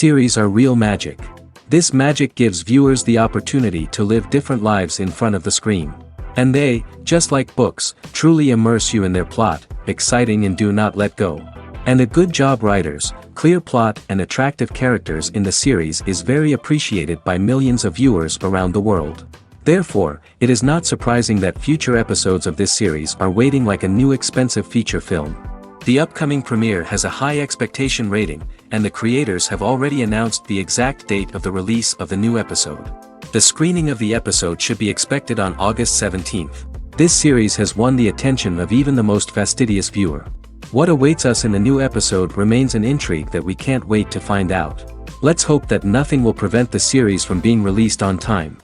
Series are real magic. This magic gives viewers the opportunity to live different lives in front of the screen. And they, just like books, truly immerse you in their plot, exciting and do not let go. And a good job writers, clear plot and attractive characters in the series is very appreciated by millions of viewers around the world. Therefore, it is not surprising that future episodes of this series are waiting like a new expensive feature film. The upcoming premiere has a high expectation rating, and the creators have already announced the exact date of the release of the new episode. The screening of the episode should be expected on August 17th. This series has won the attention of even the most fastidious viewer. What awaits us in the new episode remains an intrigue that we can't wait to find out. Let's hope that nothing will prevent the series from being released on time.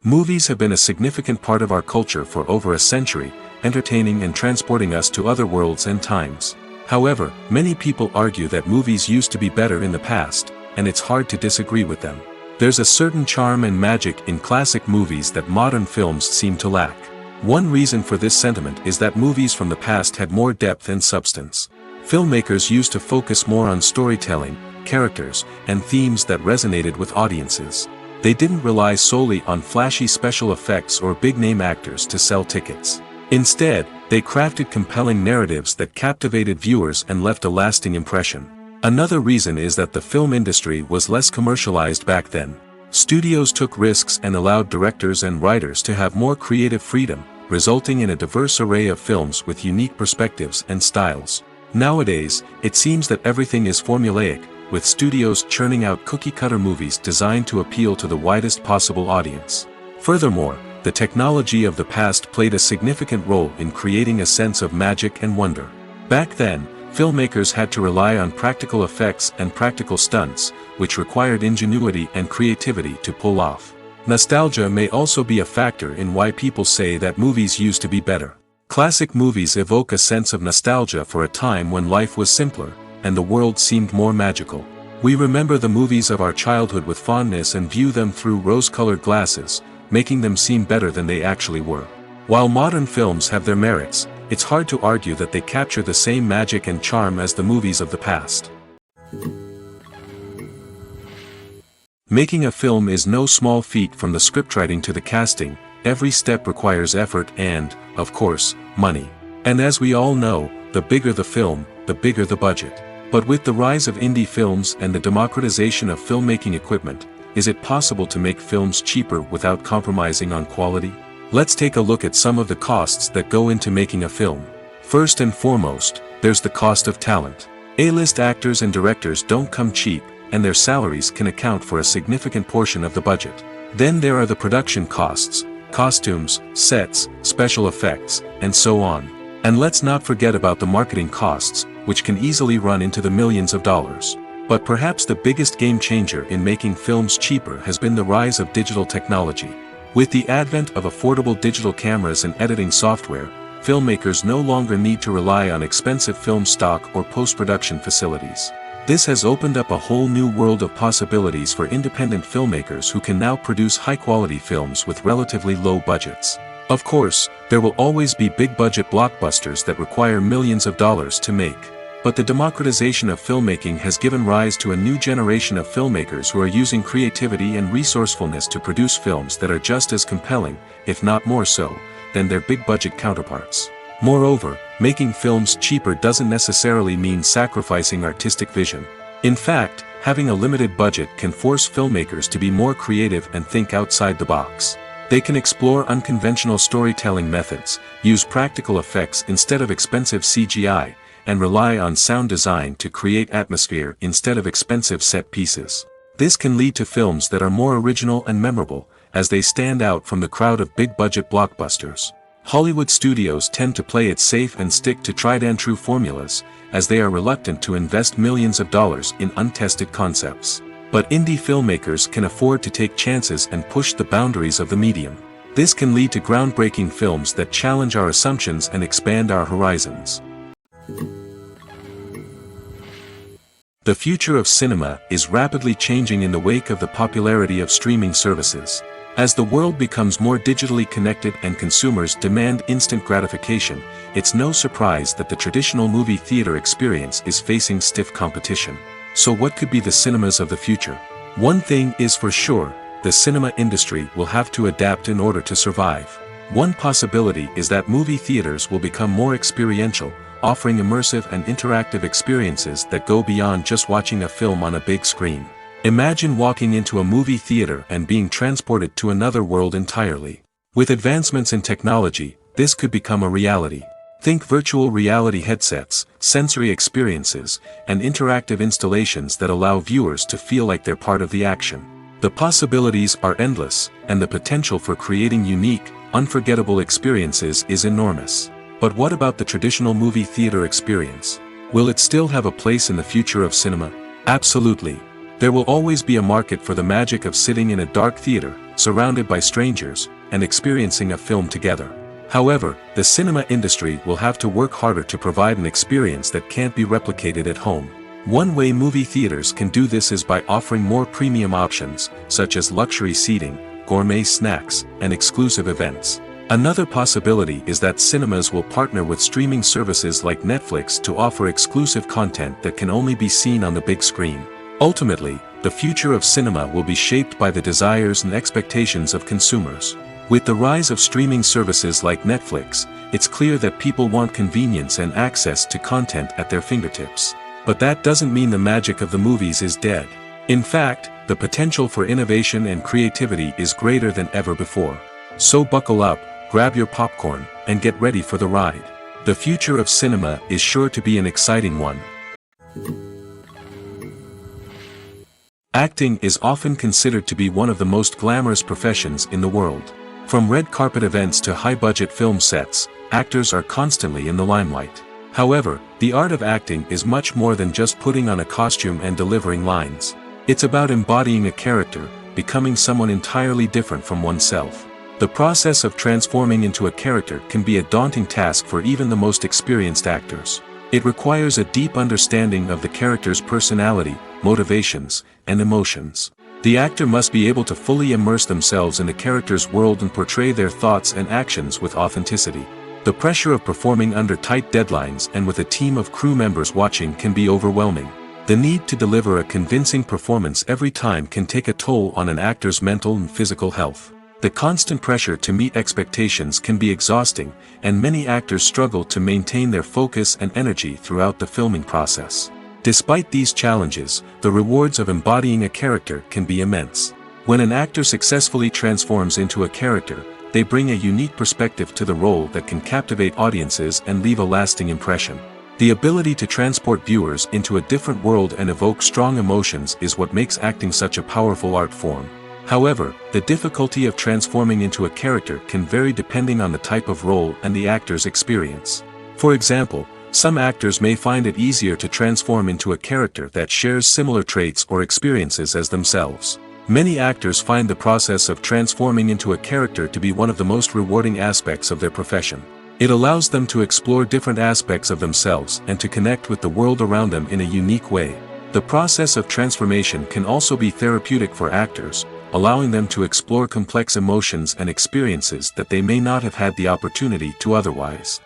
Movies have been a significant part of our culture for over a century, entertaining and transporting us to other worlds and times. However, many people argue that movies used to be better in the past, and it's hard to disagree with them. There's a certain charm and magic in classic movies that modern films seem to lack. One reason for this sentiment is that movies from the past had more depth and substance. Filmmakers used to focus more on storytelling, characters, and themes that resonated with audiences. They didn't rely solely on flashy special effects or big-name actors to sell tickets. Instead, they crafted compelling narratives that captivated viewers and left a lasting impression. Another reason is that the film industry was less commercialized back then. Studios took risks and allowed directors and writers to have more creative freedom, resulting in a diverse array of films with unique perspectives and styles. Nowadays, it seems that everything is formulaic, with studios churning out cookie-cutter movies designed to appeal to the widest possible audience. Furthermore, the technology of the past played a significant role in creating a sense of magic and wonder. Back then, filmmakers had to rely on practical effects and practical stunts, which required ingenuity and creativity to pull off. Nostalgia may also be a factor in why people say that movies used to be better. Classic movies evoke a sense of nostalgia for a time when life was simpler, and the world seemed more magical. We remember the movies of our childhood with fondness and view them through rose-colored glasses, making them seem better than they actually were. While modern films have their merits, it's hard to argue that they capture the same magic and charm as the movies of the past. Making a film is no small feat. From the scriptwriting to the casting, every step requires effort and, of course, money. And as we all know, the bigger the film, the bigger the budget. But with the rise of indie films and the democratization of filmmaking equipment, is it possible to make films cheaper without compromising on quality? Let's take a look at some of the costs that go into making a film. First and foremost, there's the cost of talent. A-list actors and directors don't come cheap, and their salaries can account for a significant portion of the budget. Then there are the production costs, costumes, sets, special effects, and so on. And let's not forget about the marketing costs, which can easily run into the millions of dollars. But perhaps the biggest game changer in making films cheaper has been the rise of digital technology. With the advent of affordable digital cameras and editing software, filmmakers no longer need to rely on expensive film stock or post-production facilities. This has opened up a whole new world of possibilities for independent filmmakers who can now produce high-quality films with relatively low budgets. Of course, there will always be big-budget blockbusters that require millions of dollars to make. But the democratization of filmmaking has given rise to a new generation of filmmakers who are using creativity and resourcefulness to produce films that are just as compelling, if not more so, than their big-budget counterparts. Moreover, making films cheaper doesn't necessarily mean sacrificing artistic vision. In fact, having a limited budget can force filmmakers to be more creative and think outside the box. They can explore unconventional storytelling methods, use practical effects instead of expensive CGI, and rely on sound design to create atmosphere instead of expensive set pieces. This can lead to films that are more original and memorable, as they stand out from the crowd of big-budget blockbusters. Hollywood studios tend to play it safe and stick to tried-and-true formulas, as they are reluctant to invest millions of dollars in untested concepts. But indie filmmakers can afford to take chances and push the boundaries of the medium. This can lead to groundbreaking films that challenge our assumptions and expand our horizons. The future of cinema is rapidly changing in the wake of the popularity of streaming services. As the world becomes more digitally connected and consumers demand instant gratification, it's no surprise that the traditional movie theater experience is facing stiff competition. So what could be the cinemas of the future? One thing is for sure, the cinema industry will have to adapt in order to survive. One possibility is that movie theaters will become more experiential, offering immersive and interactive experiences that go beyond just watching a film on a big screen. Imagine walking into a movie theater and being transported to another world entirely. With advancements in technology, this could become a reality. Think virtual reality headsets, sensory experiences, and interactive installations that allow viewers to feel like they're part of the action. The possibilities are endless, and the potential for creating unique, unforgettable experiences is enormous. But what about the traditional movie theater experience? Will it still have a place in the future of cinema? Absolutely. There will always be a market for the magic of sitting in a dark theater, surrounded by strangers, and experiencing a film together. However, the cinema industry will have to work harder to provide an experience that can't be replicated at home. One way movie theaters can do this is by offering more premium options, such as luxury seating, gourmet snacks, and exclusive events. Another possibility is that cinemas will partner with streaming services like Netflix to offer exclusive content that can only be seen on the big screen. Ultimately, the future of cinema will be shaped by the desires and expectations of consumers. With the rise of streaming services like Netflix, it's clear that people want convenience and access to content at their fingertips. But that doesn't mean the magic of the movies is dead. In fact, the potential for innovation and creativity is greater than ever before. So buckle up, grab your popcorn, and get ready for the ride. The future of cinema is sure to be an exciting one. Acting is often considered to be one of the most glamorous professions in the world. From red carpet events to high-budget film sets, actors are constantly in the limelight. However, the art of acting is much more than just putting on a costume and delivering lines. It's about embodying a character, becoming someone entirely different from oneself. The process of transforming into a character can be a daunting task for even the most experienced actors. It requires a deep understanding of the character's personality, motivations, and emotions. The actor must be able to fully immerse themselves in the character's world and portray their thoughts and actions with authenticity. The pressure of performing under tight deadlines and with a team of crew members watching can be overwhelming. The need to deliver a convincing performance every time can take a toll on an actor's mental and physical health. The constant pressure to meet expectations can be exhausting, and many actors struggle to maintain their focus and energy throughout the filming process. Despite these challenges, the rewards of embodying a character can be immense. When an actor successfully transforms into a character, they bring a unique perspective to the role that can captivate audiences and leave a lasting impression. The ability to transport viewers into a different world and evoke strong emotions is what makes acting such a powerful art form. However, the difficulty of transforming into a character can vary depending on the type of role and the actor's experience. For example, some actors may find it easier to transform into a character that shares similar traits or experiences as themselves. Many actors find the process of transforming into a character to be one of the most rewarding aspects of their profession. It allows them to explore different aspects of themselves and to connect with the world around them in a unique way. The process of transformation can also be therapeutic for actors, allowing them to explore complex emotions and experiences that they may not have had the opportunity to otherwise.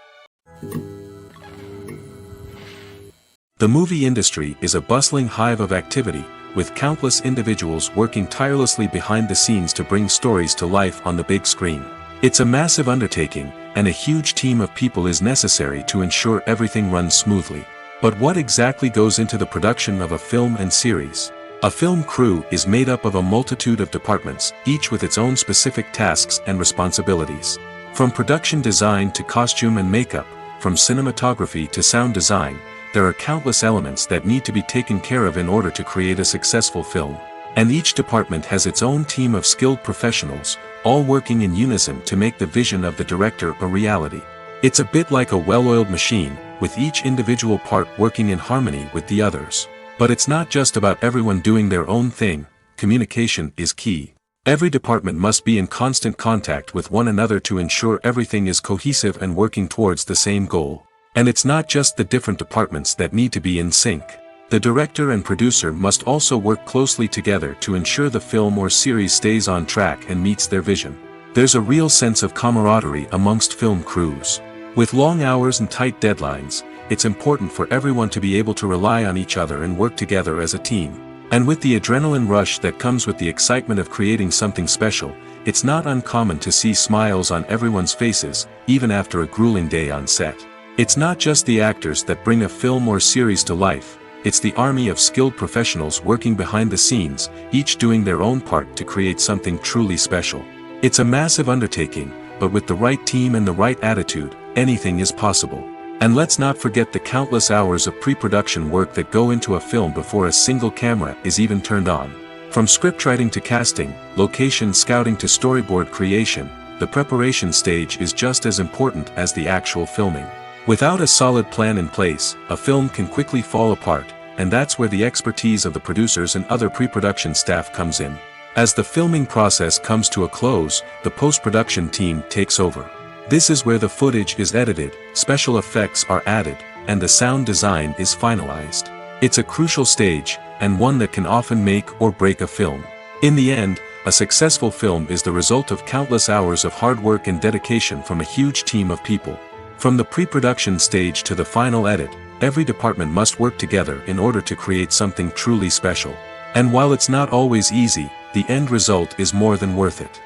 The movie industry is a bustling hive of activity, with countless individuals working tirelessly behind the scenes to bring stories to life on the big screen. It's a massive undertaking, and a huge team of people is necessary to ensure everything runs smoothly. But what exactly goes into the production of a film and series? A film crew is made up of a multitude of departments, each with its own specific tasks and responsibilities. From production design to costume and makeup, from cinematography to sound design, there are countless elements that need to be taken care of in order to create a successful film. And each department has its own team of skilled professionals, all working in unison to make the vision of the director a reality. It's a bit like a well-oiled machine, with each individual part working in harmony with the others. But it's not just about everyone doing their own thing. Communication is key. Every department must be in constant contact with one another to ensure everything is cohesive and working towards the same goal. And it's not just the different departments that need to be in sync. The director and producer must also work closely together to ensure the film or series stays on track and meets their vision. There's a real sense of camaraderie amongst film crews. With long hours and tight deadlines, it's important for everyone to be able to rely on each other and work together as a team. And with the adrenaline rush that comes with the excitement of creating something special, it's not uncommon to see smiles on everyone's faces, even after a grueling day on set. It's not just the actors that bring a film or series to life, it's the army of skilled professionals working behind the scenes, each doing their own part to create something truly special. It's a massive undertaking, but with the right team and the right attitude, anything is possible. And let's not forget the countless hours of pre-production work that go into a film before a single camera is even turned on. From scriptwriting to casting, location scouting to storyboard creation, the preparation stage is just as important as the actual filming. Without a solid plan in place, a film can quickly fall apart, and that's where the expertise of the producers and other pre-production staff comes in. As the filming process comes to a close, the post-production team takes over. This is where the footage is edited, special effects are added, and the sound design is finalized. It's a crucial stage, and one that can often make or break a film. In the end, a successful film is the result of countless hours of hard work and dedication from a huge team of people. From the pre-production stage to the final edit, every department must work together in order to create something truly special. And while it's not always easy, the end result is more than worth it.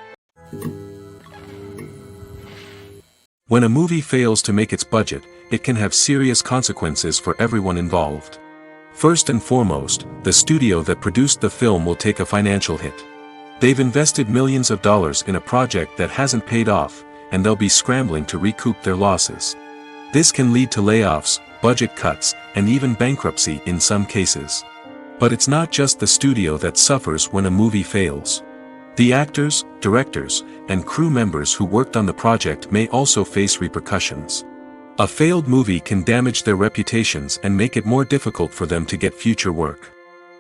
When a movie fails to make its budget, it can have serious consequences for everyone involved. First and foremost, the studio that produced the film will take a financial hit. They've invested millions of dollars in a project that hasn't paid off, and they'll be scrambling to recoup their losses. This can lead to layoffs, budget cuts, and even bankruptcy in some cases. But it's not just the studio that suffers when a movie fails. The actors, directors, and crew members who worked on the project may also face repercussions. A failed movie can damage their reputations and make it more difficult for them to get future work.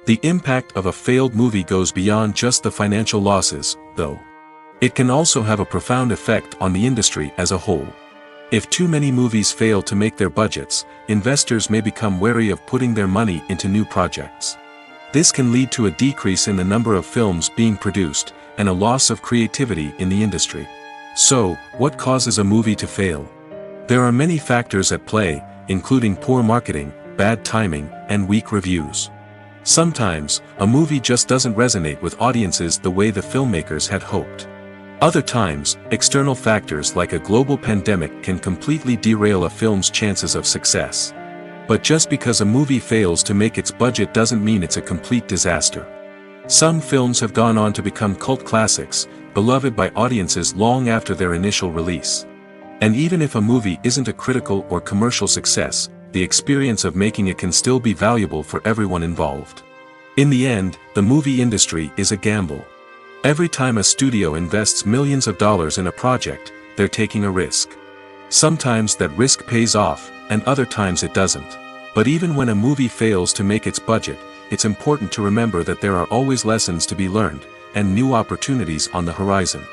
The impact of a failed movie goes beyond just the financial losses, though. It can also have a profound effect on the industry as a whole. If too many movies fail to make their budgets, investors may become wary of putting their money into new projects. This can lead to a decrease in the number of films being produced, and a loss of creativity in the industry. So, what causes a movie to fail? There are many factors at play, including poor marketing, bad timing, and weak reviews. Sometimes, a movie just doesn't resonate with audiences the way the filmmakers had hoped. Other times, external factors like a global pandemic can completely derail a film's chances of success. But just because a movie fails to make its budget doesn't mean it's a complete disaster. Some films have gone on to become cult classics, beloved by audiences long after their initial release. And even if a movie isn't a critical or commercial success, the experience of making it can still be valuable for everyone involved. In the end, the movie industry is a gamble. Every time a studio invests millions of dollars in a project, they're taking a risk. Sometimes that risk pays off, and other times it doesn't. But even when a movie fails to make its budget, it's important to remember that there are always lessons to be learned, and new opportunities on the horizon.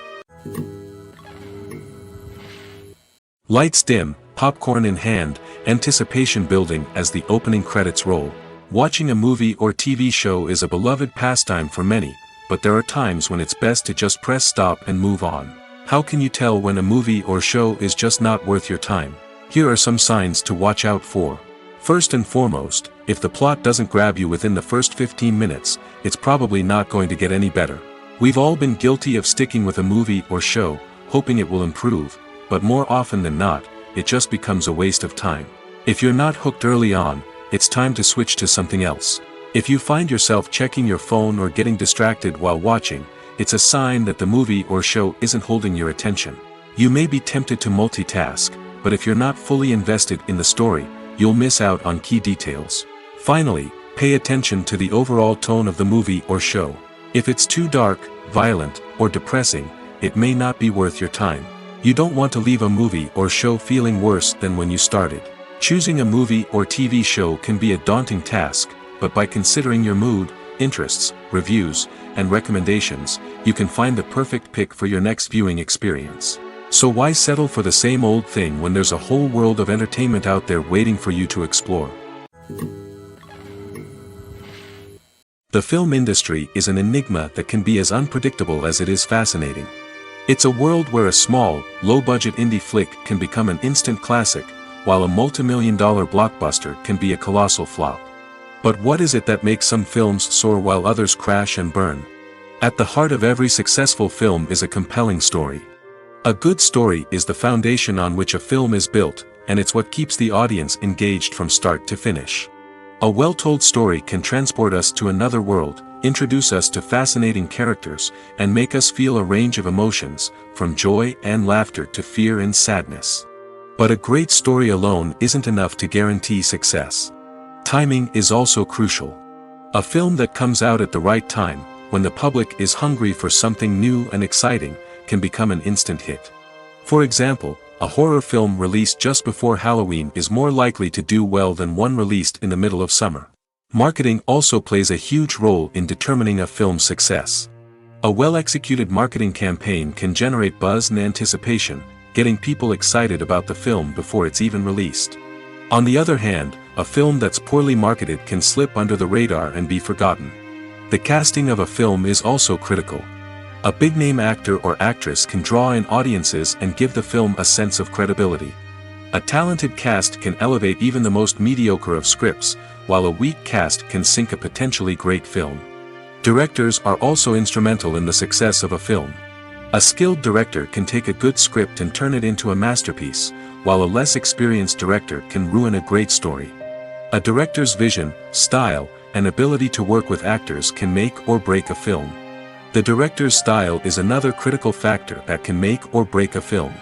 Lights dim, popcorn in hand, anticipation building as the opening credits roll. Watching a movie or TV show is a beloved pastime for many, but there are times when it's best to just press stop and move on. How can you tell when a movie or show is just not worth your time? Here are some signs to watch out for. First and foremost, if the plot doesn't grab you within the first 15 minutes, it's probably not going to get any better. We've all been guilty of sticking with a movie or show, hoping it will improve, but more often than not, it just becomes a waste of time. If you're not hooked early on, it's time to switch to something else. If you find yourself checking your phone or getting distracted while watching, it's a sign that the movie or show isn't holding your attention. You may be tempted to multitask, but if you're not fully invested in the story, you'll miss out on key details. Finally, pay attention to the overall tone of the movie or show. If it's too dark, violent, or depressing, it may not be worth your time. You don't want to leave a movie or show feeling worse than when you started. Choosing a movie or TV show can be a daunting task, but by considering your mood, interests, reviews, and recommendations, you can find the perfect pick for your next viewing experience. So why settle for the same old thing when there's a whole world of entertainment out there waiting for you to explore? The film industry is an enigma that can be as unpredictable as it is fascinating. It's a world where a small, low-budget indie flick can become an instant classic, while a multi-million-dollar blockbuster can be a colossal flop. But what is it that makes some films soar while others crash and burn? At the heart of every successful film is a compelling story. A good story is the foundation on which a film is built, and it's what keeps the audience engaged from start to finish. A well-told story can transport us to another world, introduce us to fascinating characters, and make us feel a range of emotions, from joy and laughter to fear and sadness. But a great story alone isn't enough to guarantee success. Timing is also crucial. A film that comes out at the right time, when the public is hungry for something new and exciting, can become an instant hit. For example, a horror film released just before Halloween is more likely to do well than one released in the middle of summer. Marketing also plays a huge role in determining a film's success. A well-executed marketing campaign can generate buzz and anticipation, getting people excited about the film before it's even released. On the other hand, a film that's poorly marketed can slip under the radar and be forgotten. The casting of a film is also critical. A big-name actor or actress can draw in audiences and give the film a sense of credibility. A talented cast can elevate even the most mediocre of scripts, while a weak cast can sink a potentially great film. Directors are also instrumental in the success of a film. A skilled director can take a good script and turn it into a masterpiece, while a less experienced director can ruin a great story. A director's vision, style, and ability to work with actors can make or break a film. The director's style is another critical factor that can make or break a film.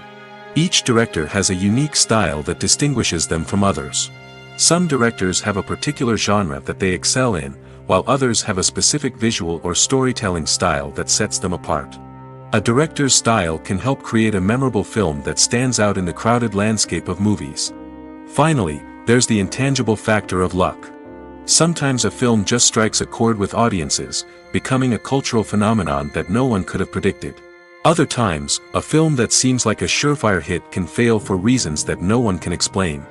Each director has a unique style that distinguishes them from others. Some directors have a particular genre that they excel in, while others have a specific visual or storytelling style that sets them apart. A director's style can help create a memorable film that stands out in the crowded landscape of movies. Finally, there's the intangible factor of luck. Sometimes a film just strikes a chord with audiences, becoming a cultural phenomenon that no one could have predicted. Other times, a film that seems like a surefire hit can fail for reasons that no one can explain.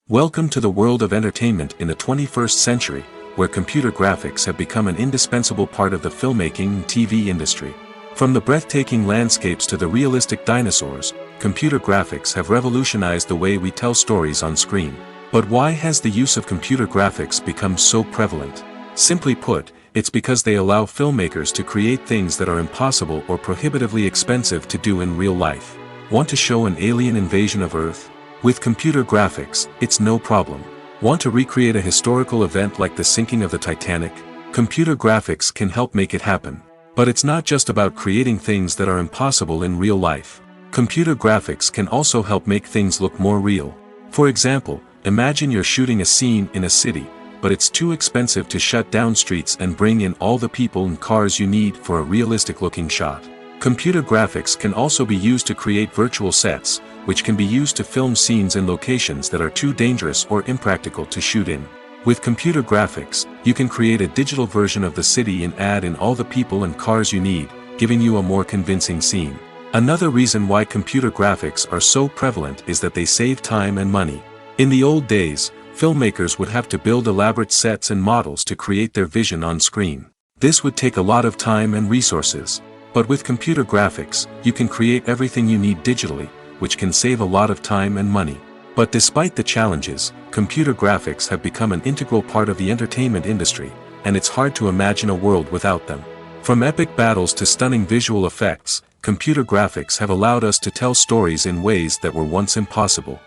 Welcome to the world of entertainment in the 21st century, where computer graphics have become an indispensable part of the filmmaking and TV industry. From the breathtaking landscapes to the realistic dinosaurs, computer graphics have revolutionized the way we tell stories on screen. But why has the use of computer graphics become so prevalent? Simply put, it's because they allow filmmakers to create things that are impossible or prohibitively expensive to do in real life. Want to show an alien invasion of Earth? With computer graphics, it's no problem. Want to recreate a historical event like the sinking of the Titanic? Computer graphics can help make it happen. But it's not just about creating things that are impossible in real life. Computer graphics can also help make things look more real. For example, imagine you're shooting a scene in a city, but it's too expensive to shut down streets and bring in all the people and cars you need for a realistic-looking shot. Computer graphics can also be used to create virtual sets, which can be used to film scenes in locations that are too dangerous or impractical to shoot in. With computer graphics, you can create a digital version of the city and add in all the people and cars you need, giving you a more convincing scene. Another reason why computer graphics are so prevalent is that they save time and money. In the old days, filmmakers would have to build elaborate sets and models to create their vision on screen. This would take a lot of time and resources. But with computer graphics, you can create everything you need digitally, which can save a lot of time and money. But despite the challenges, computer graphics have become an integral part of the entertainment industry, and it's hard to imagine a world without them. From epic battles to stunning visual effects, computer graphics have allowed us to tell stories in ways that were once impossible.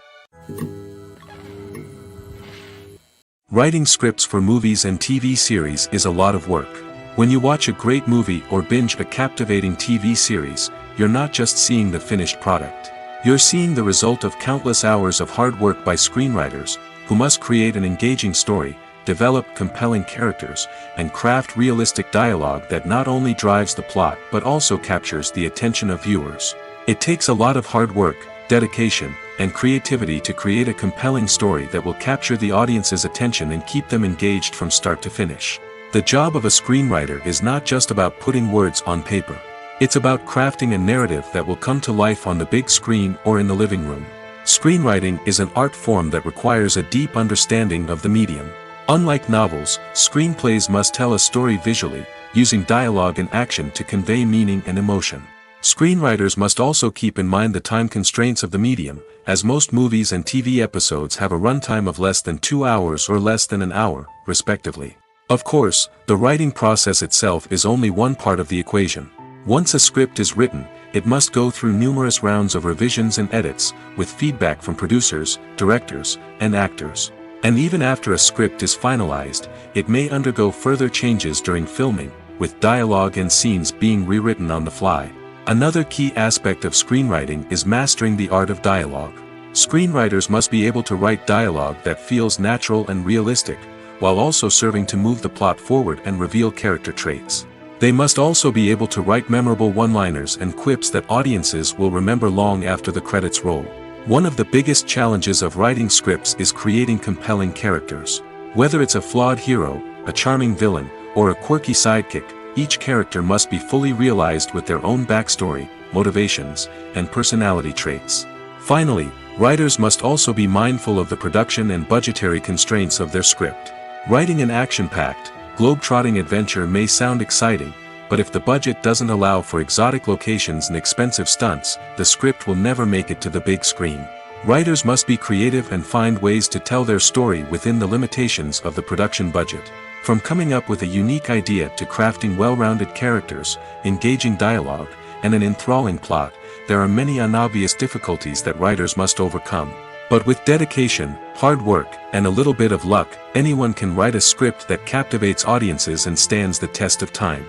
Writing scripts for movies and TV series is a lot of work. When you watch a great movie or binge a captivating TV series, you're not just seeing the finished product. You're seeing the result of countless hours of hard work by screenwriters, who must create an engaging story, develop compelling characters, and craft realistic dialogue that not only drives the plot but also captures the attention of viewers. It takes a lot of hard work, dedication, and creativity to create a compelling story that will capture the audience's attention and keep them engaged from start to finish. The job of a screenwriter is not just about putting words on paper. It's about crafting a narrative that will come to life on the big screen or in the living room. Screenwriting is an art form that requires a deep understanding of the medium. Unlike novels, screenplays must tell a story visually, using dialogue and action to convey meaning and emotion. Screenwriters must also keep in mind the time constraints of the medium, as most movies and TV episodes have a runtime of less than 2 hours or less than an hour, respectively. Of course, the writing process itself is only one part of the equation. Once a script is written, it must go through numerous rounds of revisions and edits, with feedback from producers, directors, and actors. And even after a script is finalized, it may undergo further changes during filming, with dialogue and scenes being rewritten on the fly. Another key aspect of screenwriting is mastering the art of dialogue. Screenwriters must be able to write dialogue that feels natural and realistic, while also serving to move the plot forward and reveal character traits. They must also be able to write memorable one-liners and quips that audiences will remember long after the credits roll. One of the biggest challenges of writing scripts is creating compelling characters. Whether it's a flawed hero, a charming villain, or a quirky sidekick, each character must be fully realized with their own backstory, motivations, and personality traits. Finally, writers must also be mindful of the production and budgetary constraints of their script. Writing an action-packed, globe-trotting adventure may sound exciting, but if the budget doesn't allow for exotic locations and expensive stunts, the script will never make it to the big screen. Writers must be creative and find ways to tell their story within the limitations of the production budget. From coming up with a unique idea to crafting well-rounded characters, engaging dialogue, and an enthralling plot, there are many unobvious difficulties that writers must overcome. But with dedication, hard work, and a little bit of luck, anyone can write a script that captivates audiences and stands the test of time.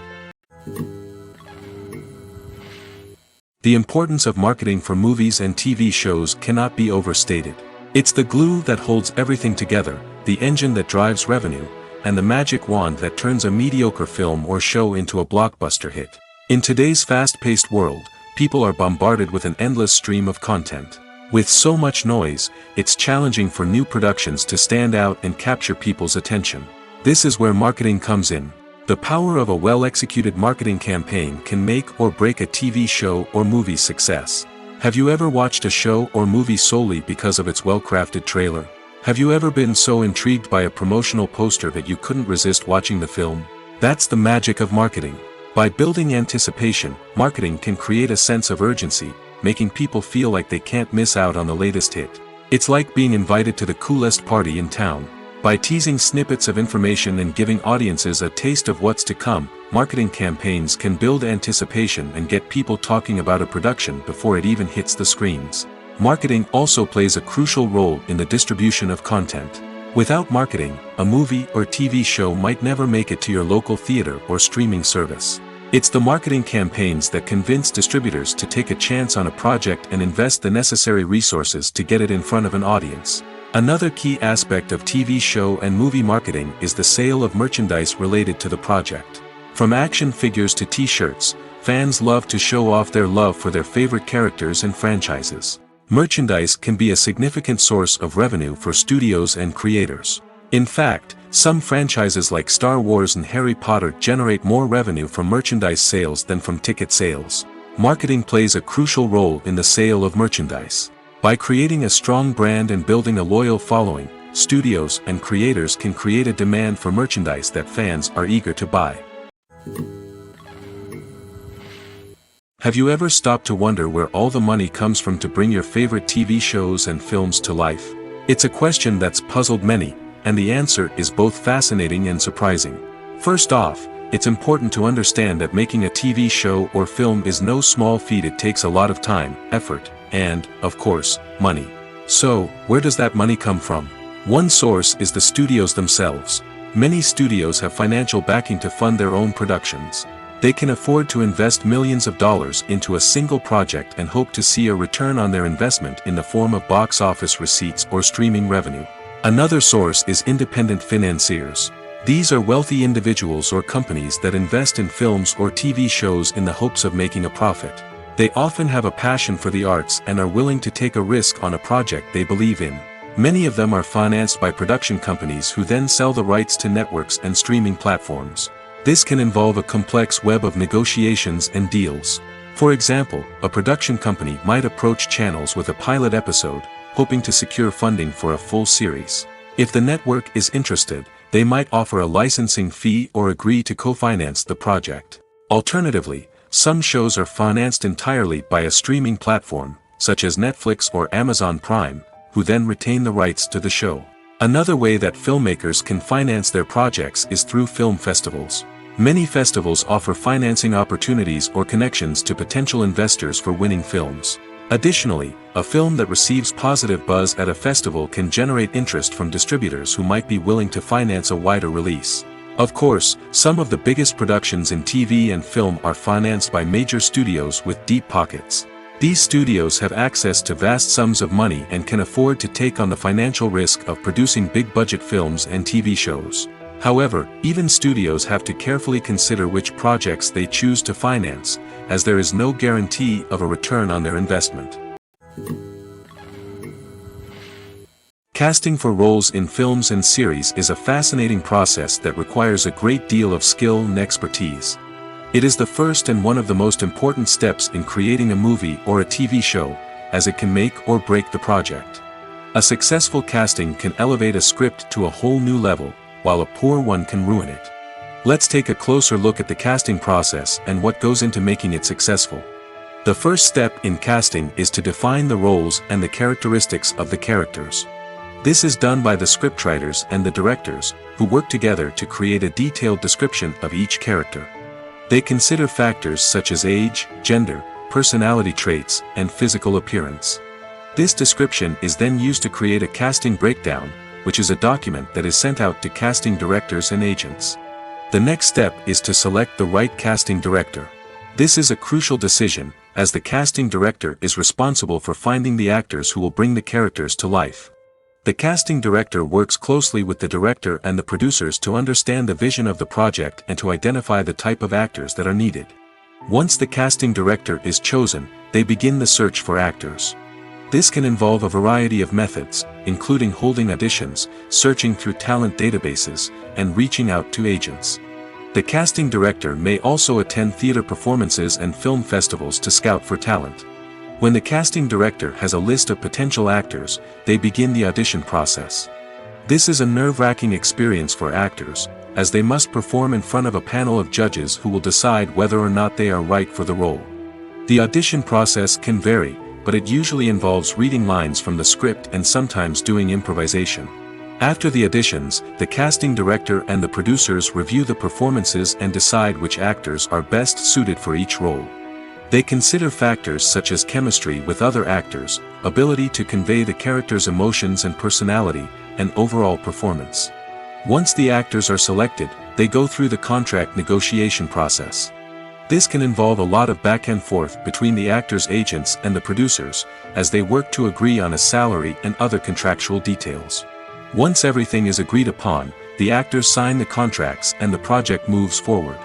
The importance of marketing for movies and TV shows cannot be overstated. It's the glue that holds everything together, the engine that drives revenue, and the magic wand that turns a mediocre film or show into a blockbuster hit. In today's fast-paced world, people are bombarded with an endless stream of content. With so much noise, it's challenging for new productions to stand out and capture people's attention. This is where marketing comes in. The power of a well-executed marketing campaign can make or break a TV show or movie's success. Have you ever watched a show or movie solely because of its well-crafted trailer? Have you ever been so intrigued by a promotional poster that you couldn't resist watching the film? That's the magic of marketing. By building anticipation, marketing can create a sense of urgency, making people feel like they can't miss out on the latest hit. It's like being invited to the coolest party in town. By teasing snippets of information and giving audiences a taste of what's to come, marketing campaigns can build anticipation and get people talking about a production before it even hits the screens. Marketing also plays a crucial role in the distribution of content. Without marketing, a movie or TV show might never make it to your local theater or streaming service. It's the marketing campaigns that convince distributors to take a chance on a project and invest the necessary resources to get it in front of an audience. Another key aspect of TV show and movie marketing is the sale of merchandise related to the project. From action figures to t-shirts, fans love to show off their love for their favorite characters and franchises. Merchandise can be a significant source of revenue for studios and creators. In fact, some franchises like Star Wars and Harry Potter generate more revenue from merchandise sales than from ticket sales. Marketing plays a crucial role in the sale of merchandise. By creating a strong brand and building a loyal following, studios and creators can create a demand for merchandise that fans are eager to buy. Have you ever stopped to wonder where all the money comes from to bring your favorite TV shows and films to life? It's a question that's puzzled many, and the answer is both fascinating and surprising. First off, It's important to understand that making a TV show or film is no small feat. It takes a lot of time, effort, and, of course, money. So, where does that money come from? One source is the studios themselves. Many studios have financial backing to fund their own productions. They can afford to invest millions of dollars into a single project and hope to see a return on their investment in the form of box office receipts or streaming revenue. Another source is independent financiers. These are wealthy individuals or companies that invest in films or TV shows in the hopes of making a profit. They often have a passion for the arts and are willing to take a risk on a project they believe in. Many of them are financed by production companies who then sell the rights to networks and streaming platforms. This can involve a complex web of negotiations and deals. For example, a production company might approach channels with a pilot episode, hoping to secure funding for a full series. If the network is interested, they might offer a licensing fee or agree to co-finance the project. Alternatively, some shows are financed entirely by a streaming platform, such as Netflix or Amazon Prime, who then retain the rights to the show. Another way that filmmakers can finance their projects is through film festivals. Many festivals offer financing opportunities or connections to potential investors for winning films. Additionally, a film that receives positive buzz at a festival can generate interest from distributors who might be willing to finance a wider release. Of course, some of the biggest productions in TV and film are financed by major studios with deep pockets. These studios have access to vast sums of money and can afford to take on the financial risk of producing big-budget films and TV shows. However, even studios have to carefully consider which projects they choose to finance, as there is no guarantee of a return on their investment. Casting for roles in films and series is a fascinating process that requires a great deal of skill and expertise. It is the first and one of the most important steps in creating a movie or a TV show, as it can make or break the project. A successful casting can elevate a script to a whole new level, while a poor one can ruin it. Let's take a closer look at the casting process and what goes into making it successful. The first step in casting is to define the roles and the characteristics of the characters. This is done by the scriptwriters and the directors, who work together to create a detailed description of each character. They consider factors such as age, gender, personality traits, and physical appearance. This description is then used to create a casting breakdown, which is a document that is sent out to casting directors and agents. The next step is to select the right casting director. This is a crucial decision, as the casting director is responsible for finding the actors who will bring the characters to life. The casting director works closely with the director and the producers to understand the vision of the project and to identify the type of actors that are needed. Once the casting director is chosen, they begin the search for actors. This can involve a variety of methods, including holding auditions, searching through talent databases, and reaching out to agents. The casting director may also attend theater performances and film festivals to scout for talent. When the casting director has a list of potential actors, they begin the audition process. This is a nerve-wracking experience for actors, as they must perform in front of a panel of judges who will decide whether or not they are right for the role. The audition process can vary, but it usually involves reading lines from the script and sometimes doing improvisation. After the auditions, the casting director and the producers review the performances and decide which actors are best suited for each role. They consider factors such as chemistry with other actors, ability to convey the character's emotions and personality, and overall performance. Once the actors are selected, they go through the contract negotiation process. This can involve a lot of back and forth between the actors' agents and the producers, as they work to agree on a salary and other contractual details. Once everything is agreed upon, the actors sign the contracts and the project moves forward.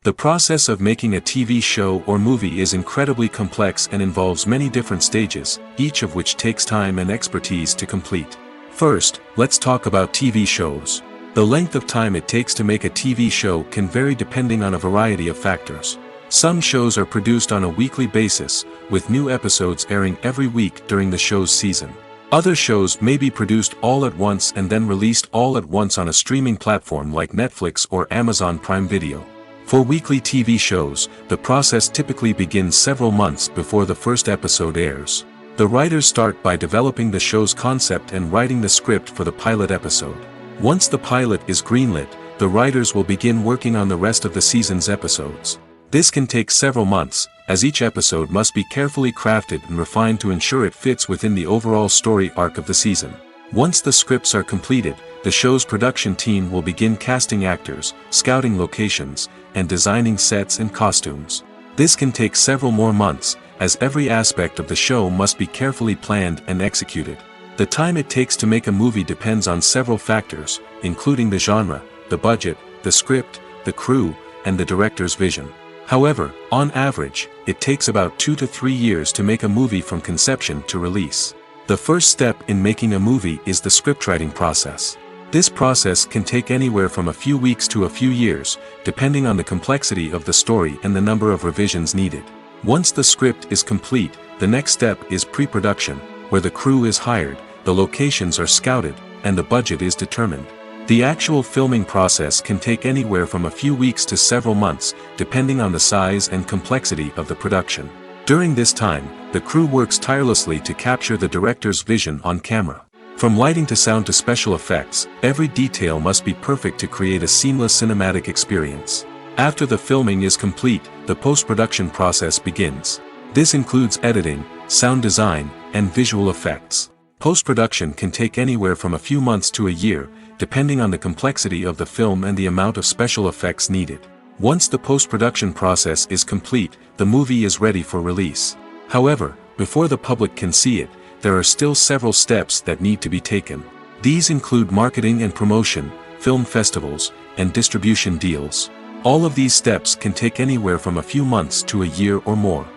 The process of making a TV show or movie is incredibly complex and involves many different stages, each of which takes time and expertise to complete. First, let's talk about TV shows. The length of time it takes to make a TV show can vary depending on a variety of factors. Some shows are produced on a weekly basis, with new episodes airing every week during the show's season. Other shows may be produced all at once and then released all at once on a streaming platform like Netflix or Amazon Prime Video. For weekly TV shows, the process typically begins several months before the first episode airs. The writers start by developing the show's concept and writing the script for the pilot episode. Once the pilot is greenlit, the writers will begin working on the rest of the season's episodes. This can take several months, as each episode must be carefully crafted and refined to ensure it fits within the overall story arc of the season. Once the scripts are completed, the show's production team will begin casting actors, scouting locations, and designing sets and costumes. This can take several more months, as every aspect of the show must be carefully planned and executed. The time it takes to make a movie depends on several factors, including the genre, the budget, the script, the crew, and the director's vision. However, on average, it takes about 2 to 3 years to make a movie from conception to release. The first step in making a movie is the scriptwriting process. This process can take anywhere from a few weeks to a few years, depending on the complexity of the story and the number of revisions needed. Once the script is complete, the next step is pre-production, where the crew is hired, the locations are scouted, and the budget is determined. The actual filming process can take anywhere from a few weeks to several months, depending on the size and complexity of the production. During this time, the crew works tirelessly to capture the director's vision on camera. From lighting to sound to special effects, every detail must be perfect to create a seamless cinematic experience. After the filming is complete, the post-production process begins. This includes editing, sound design, and visual effects. Post-production can take anywhere from a few months to a year, depending on the complexity of the film and the amount of special effects needed. Once the post-production process is complete, the movie is ready for release. However, before the public can see it, there are still several steps that need to be taken. These include marketing and promotion, film festivals, and distribution deals. All of these steps can take anywhere from a few months to a year or more.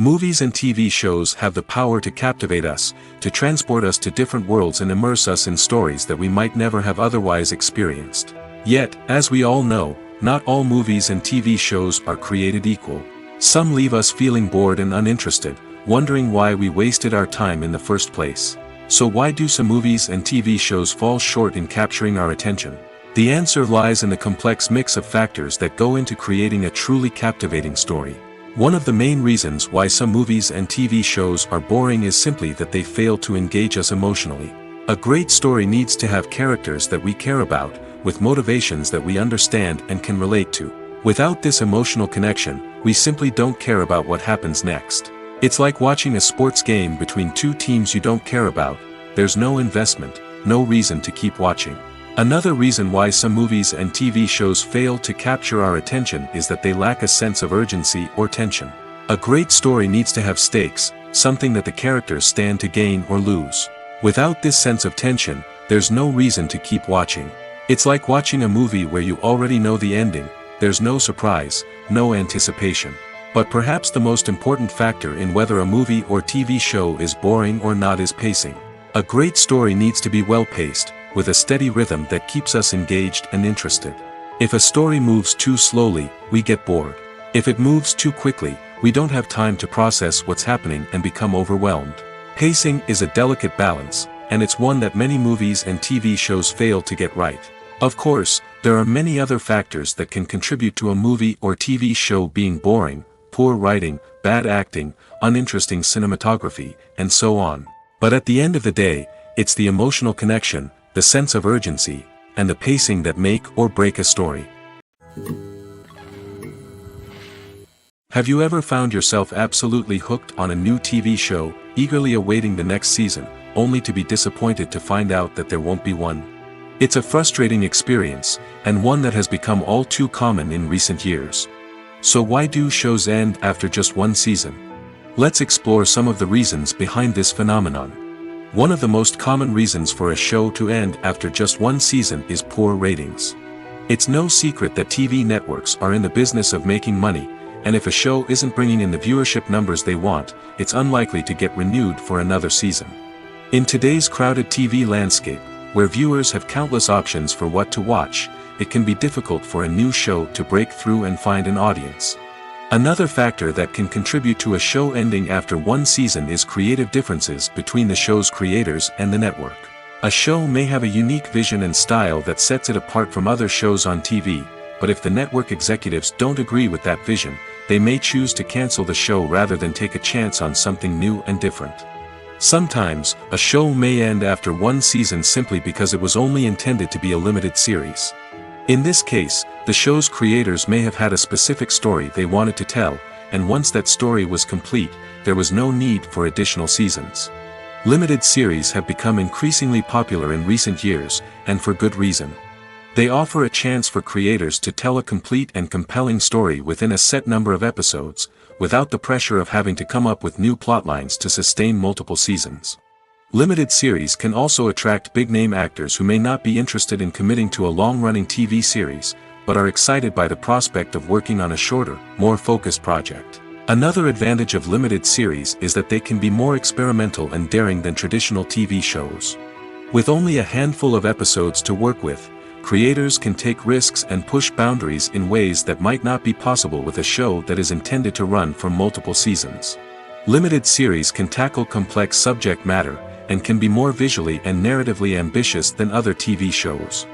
Movies and TV shows have the power to captivate us, to transport us to different worlds and immerse us in stories that we might never have otherwise experienced. Yet, as we all know, not all movies and TV shows are created equal. Some leave us feeling bored and uninterested, wondering why we wasted our time in the first place. So why do some movies and TV shows fall short in capturing our attention? The answer lies in the complex mix of factors that go into creating a truly captivating story. One of the main reasons why some movies and TV shows are boring is simply that they fail to engage us emotionally. A great story needs to have characters that we care about, with motivations that we understand and can relate to. Without this emotional connection, we simply don't care about what happens next. It's like watching a sports game between two teams you don't care about. There's no investment, no reason to keep watching. Another reason why some movies and TV shows fail to capture our attention is that they lack a sense of urgency or tension. A great story needs to have stakes, something that the characters stand to gain or lose. Without this sense of tension, there's no reason to keep watching. It's like watching a movie where you already know the ending. There's no surprise, no anticipation. But perhaps the most important factor in whether a movie or TV show is boring or not is pacing. A great story needs to be well-paced, with a steady rhythm that keeps us engaged and interested. If a story moves too slowly, we get bored. If it moves too quickly, we don't have time to process what's happening and become overwhelmed. Pacing is a delicate balance, and it's one that many movies and TV shows fail to get right. Of course, there are many other factors that can contribute to a movie or TV show being boring: poor writing, bad acting, uninteresting cinematography, and so on. But at the end of the day, it's the emotional connection, the sense of urgency, and the pacing that make or break a story. Have you ever found yourself absolutely hooked on a new TV show, eagerly awaiting the next season, only to be disappointed to find out that there won't be one? It's a frustrating experience, and one that has become all too common in recent years. So why do shows end after just one season? Let's explore some of the reasons behind this phenomenon. One of the most common reasons for a show to end after just one season is poor ratings. It's no secret that TV networks are in the business of making money, and if a show isn't bringing in the viewership numbers they want, it's unlikely to get renewed for another season. In today's crowded TV landscape, where viewers have countless options for what to watch, it can be difficult for a new show to break through and find an audience. Another factor that can contribute to a show ending after one season is creative differences between the show's creators and the network. A show may have a unique vision and style that sets it apart from other shows on TV, but if the network executives don't agree with that vision, they may choose to cancel the show rather than take a chance on something new and different. Sometimes, a show may end after one season simply because it was only intended to be a limited series. In this case, the show's creators may have had a specific story they wanted to tell, and once that story was complete, there was no need for additional seasons. Limited series have become increasingly popular in recent years, and for good reason. They offer a chance for creators to tell a complete and compelling story within a set number of episodes, without the pressure of having to come up with new plotlines to sustain multiple seasons. Limited series can also attract big-name actors who may not be interested in committing to a long-running TV series, but are excited by the prospect of working on a shorter, more focused project. Another advantage of limited series is that they can be more experimental and daring than traditional TV shows. With only a handful of episodes to work with, creators can take risks and push boundaries in ways that might not be possible with a show that is intended to run for multiple seasons. Limited series can tackle complex subject matter, and can be more visually and narratively ambitious than other TV shows.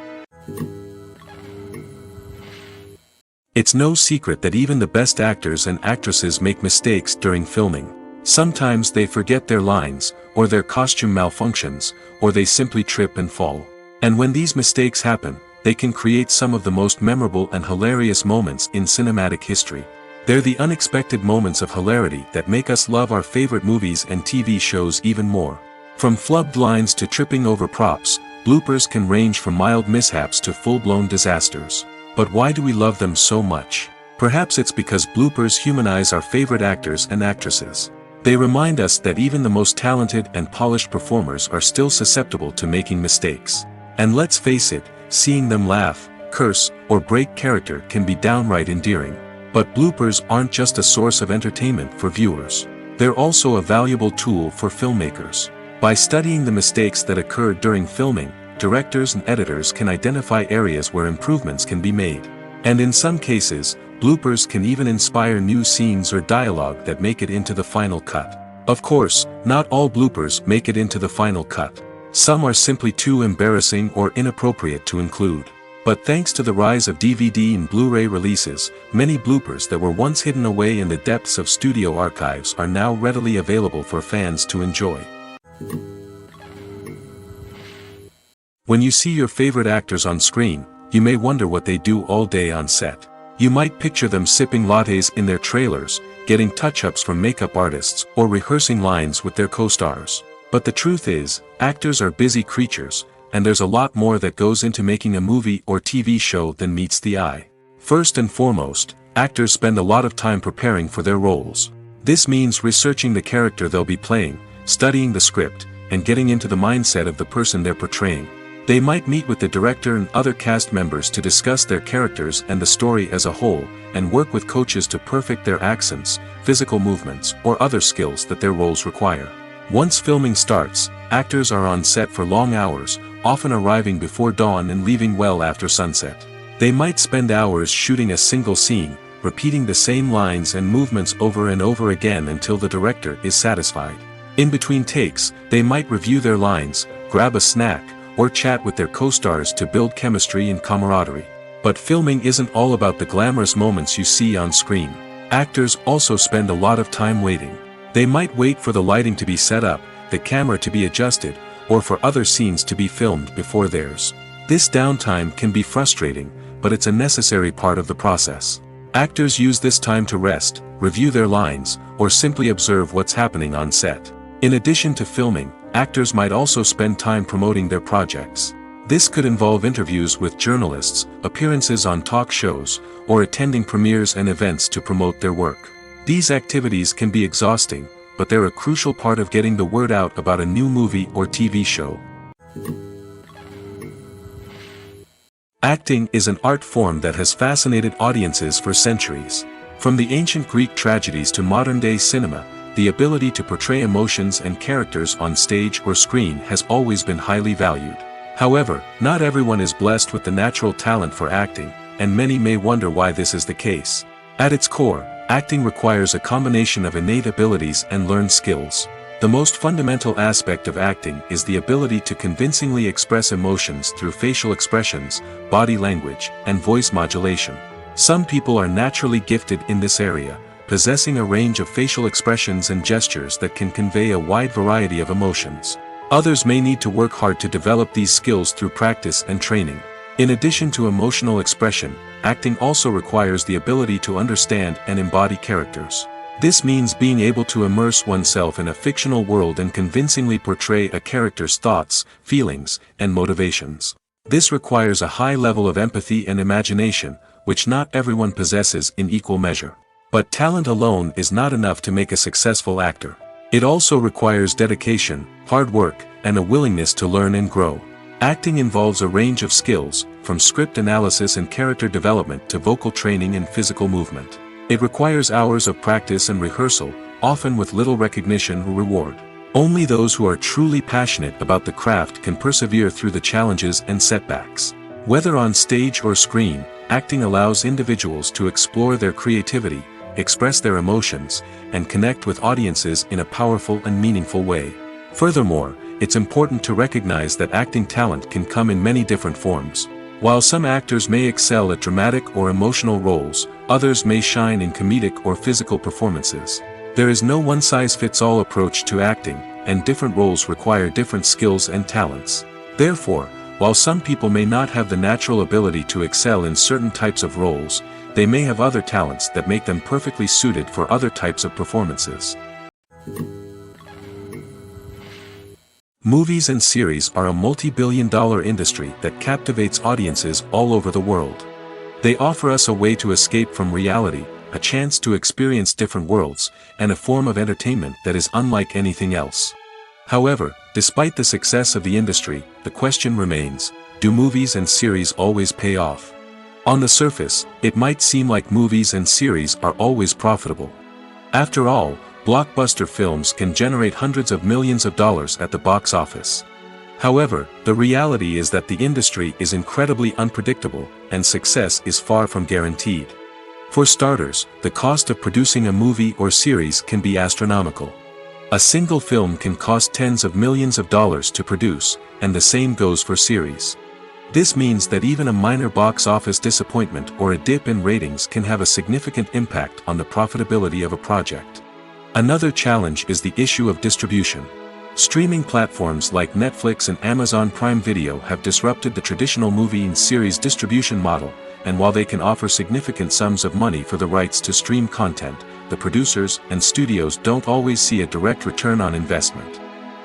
It's no secret that even the best actors and actresses make mistakes during filming. Sometimes they forget their lines, or their costume malfunctions, or they simply trip and fall. And when these mistakes happen, they can create some of the most memorable and hilarious moments in cinematic history. They're the unexpected moments of hilarity that make us love our favorite movies and TV shows even more. From flubbed lines to tripping over props, bloopers can range from mild mishaps to full-blown disasters. But why do we love them so much? Perhaps it's because bloopers humanize our favorite actors and actresses. They remind us that even the most talented and polished performers are still susceptible to making mistakes. And let's face it, seeing them laugh, curse, or break character can be downright endearing. But bloopers aren't just a source of entertainment for viewers. They're also a valuable tool for filmmakers. By studying the mistakes that occurred during filming, directors and editors can identify areas where improvements can be made. And in some cases, bloopers can even inspire new scenes or dialogue that make it into the final cut. Of course, not all bloopers make it into the final cut. Some are simply too embarrassing or inappropriate to include. But thanks to the rise of DVD and Blu-ray releases, many bloopers that were once hidden away in the depths of studio archives are now readily available for fans to enjoy. When you see your favorite actors on screen, you may wonder what they do all day on set. You might picture them sipping lattes in their trailers, getting touch-ups from makeup artists, or rehearsing lines with their co-stars. But the truth is, actors are busy creatures, and there's a lot more that goes into making a movie or TV show than meets the eye. First and foremost, actors spend a lot of time preparing for their roles. This means researching the character they'll be playing, studying the script, and getting into the mindset of the person they're portraying. They might meet with the director and other cast members to discuss their characters and the story as a whole, and work with coaches to perfect their accents, physical movements, or other skills that their roles require. Once filming starts, actors are on set for long hours, often arriving before dawn and leaving well after sunset. They might spend hours shooting a single scene, repeating the same lines and movements over and over again until the director is satisfied. In between takes, they might review their lines, grab a snack, or chat with their co-stars to build chemistry and camaraderie. But filming isn't all about the glamorous moments you see on screen. Actors also spend a lot of time waiting. They might wait for the lighting to be set up, the camera to be adjusted, or for other scenes to be filmed before theirs. This downtime can be frustrating, but it's a necessary part of the process. Actors use this time to rest, review their lines, or simply observe what's happening on set. In addition to filming, actors might also spend time promoting their projects. This could involve interviews with journalists, appearances on talk shows, or attending premieres and events to promote their work. These activities can be exhausting, but they're a crucial part of getting the word out about a new movie or TV show. Acting is an art form that has fascinated audiences for centuries. From the ancient Greek tragedies to modern-day cinema, the ability to portray emotions and characters on stage or screen has always been highly valued. However, not everyone is blessed with the natural talent for acting, and many may wonder why this is the case. At its core, acting requires a combination of innate abilities and learned skills. The most fundamental aspect of acting is the ability to convincingly express emotions through facial expressions, body language, and voice modulation. Some people are naturally gifted in this area, possessing a range of facial expressions and gestures that can convey a wide variety of emotions. Others may need to work hard to develop these skills through practice and training. In addition to emotional expression, acting also requires the ability to understand and embody characters. This means being able to immerse oneself in a fictional world and convincingly portray a character's thoughts, feelings, and motivations. This requires a high level of empathy and imagination, which not everyone possesses in equal measure. But talent alone is not enough to make a successful actor. It also requires dedication, hard work, and a willingness to learn and grow. Acting involves a range of skills, from script analysis and character development to vocal training and physical movement. It requires hours of practice and rehearsal, often with little recognition or reward. Only those who are truly passionate about the craft can persevere through the challenges and setbacks. Whether on stage or screen, acting allows individuals to explore their creativity, express their emotions, and connect with audiences in a powerful and meaningful way. Furthermore, it's important to recognize that acting talent can come in many different forms. While some actors may excel at dramatic or emotional roles, others may shine in comedic or physical performances. There is no one-size-fits-all approach to acting, and different roles require different skills and talents. Therefore, while some people may not have the natural ability to excel in certain types of roles, they may have other talents that make them perfectly suited for other types of performances. Movies and series are a multi-billion-dollar industry that captivates audiences all over the world. They offer us a way to escape from reality, a chance to experience different worlds, and a form of entertainment that is unlike anything else. However, despite the success of the industry, the question remains, do movies and series always pay off? On the surface, it might seem like movies and series are always profitable. After all, blockbuster films can generate hundreds of millions of dollars at the box office. However, the reality is that the industry is incredibly unpredictable, and success is far from guaranteed. For starters, the cost of producing a movie or series can be astronomical. A single film can cost tens of millions of dollars to produce, and the same goes for series. This means that even a minor box office disappointment or a dip in ratings can have a significant impact on the profitability of a project. Another challenge is the issue of distribution. Streaming platforms like Netflix and Amazon Prime Video have disrupted the traditional movie and series distribution model, and while they can offer significant sums of money for the rights to stream content, the producers and studios don't always see a direct return on investment.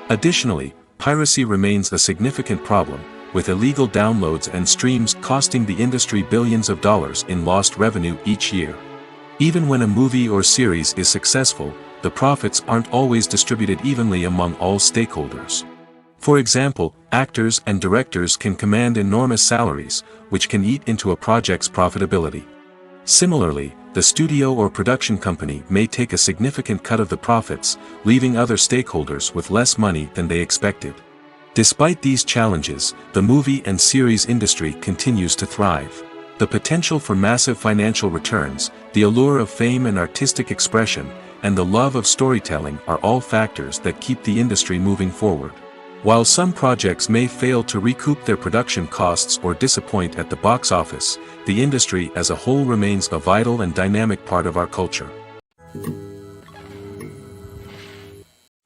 Additionally, piracy remains a significant problem, with illegal downloads and streams costing the industry billions of dollars in lost revenue each year. Even when a movie or series is successful, the profits aren't always distributed evenly among all stakeholders. For example, actors and directors can command enormous salaries, which can eat into a project's profitability. Similarly, the studio or production company may take a significant cut of the profits, leaving other stakeholders with less money than they expected. Despite these challenges, the movie and series industry continues to thrive. The potential for massive financial returns, the allure of fame and artistic expression, and the love of storytelling are all factors that keep the industry moving forward. While some projects may fail to recoup their production costs or disappoint at the box office, the industry as a whole remains a vital and dynamic part of our culture.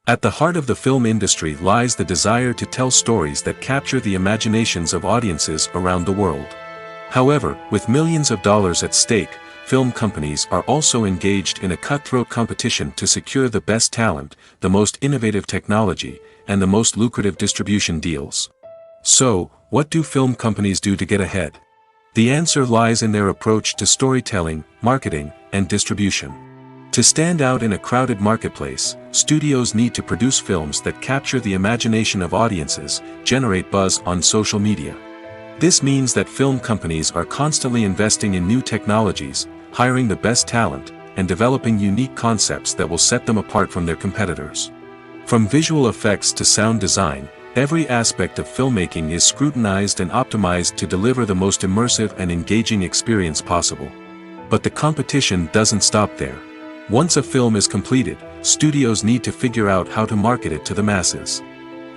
At the heart of the film industry lies the desire to tell stories that capture the imaginations of audiences around the world. However, with millions of dollars at stake, film companies are also engaged in a cutthroat competition to secure the best talent, the most innovative technology, and the most lucrative distribution deals. So, what do film companies do to get ahead? The answer lies in their approach to storytelling, marketing, and distribution. To stand out in a crowded marketplace, studios need to produce films that capture the imagination of audiences, generate buzz on social media. This means that film companies are constantly investing in new technologies, hiring the best talent, and developing unique concepts that will set them apart from their competitors. From visual effects to sound design, every aspect of filmmaking is scrutinized and optimized to deliver the most immersive and engaging experience possible. But the competition doesn't stop there. Once a film is completed, studios need to figure out how to market it to the masses.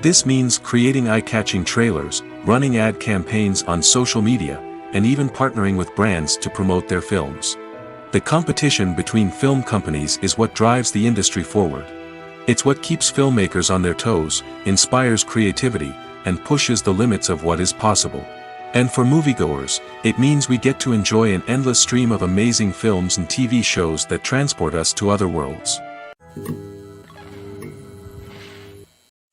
This means creating eye-catching trailers, running ad campaigns on social media, and even partnering with brands to promote their films. The competition between film companies is what drives the industry forward. It's what keeps filmmakers on their toes, inspires creativity, and pushes the limits of what is possible. And for moviegoers, it means we get to enjoy an endless stream of amazing films and TV shows that transport us to other worlds.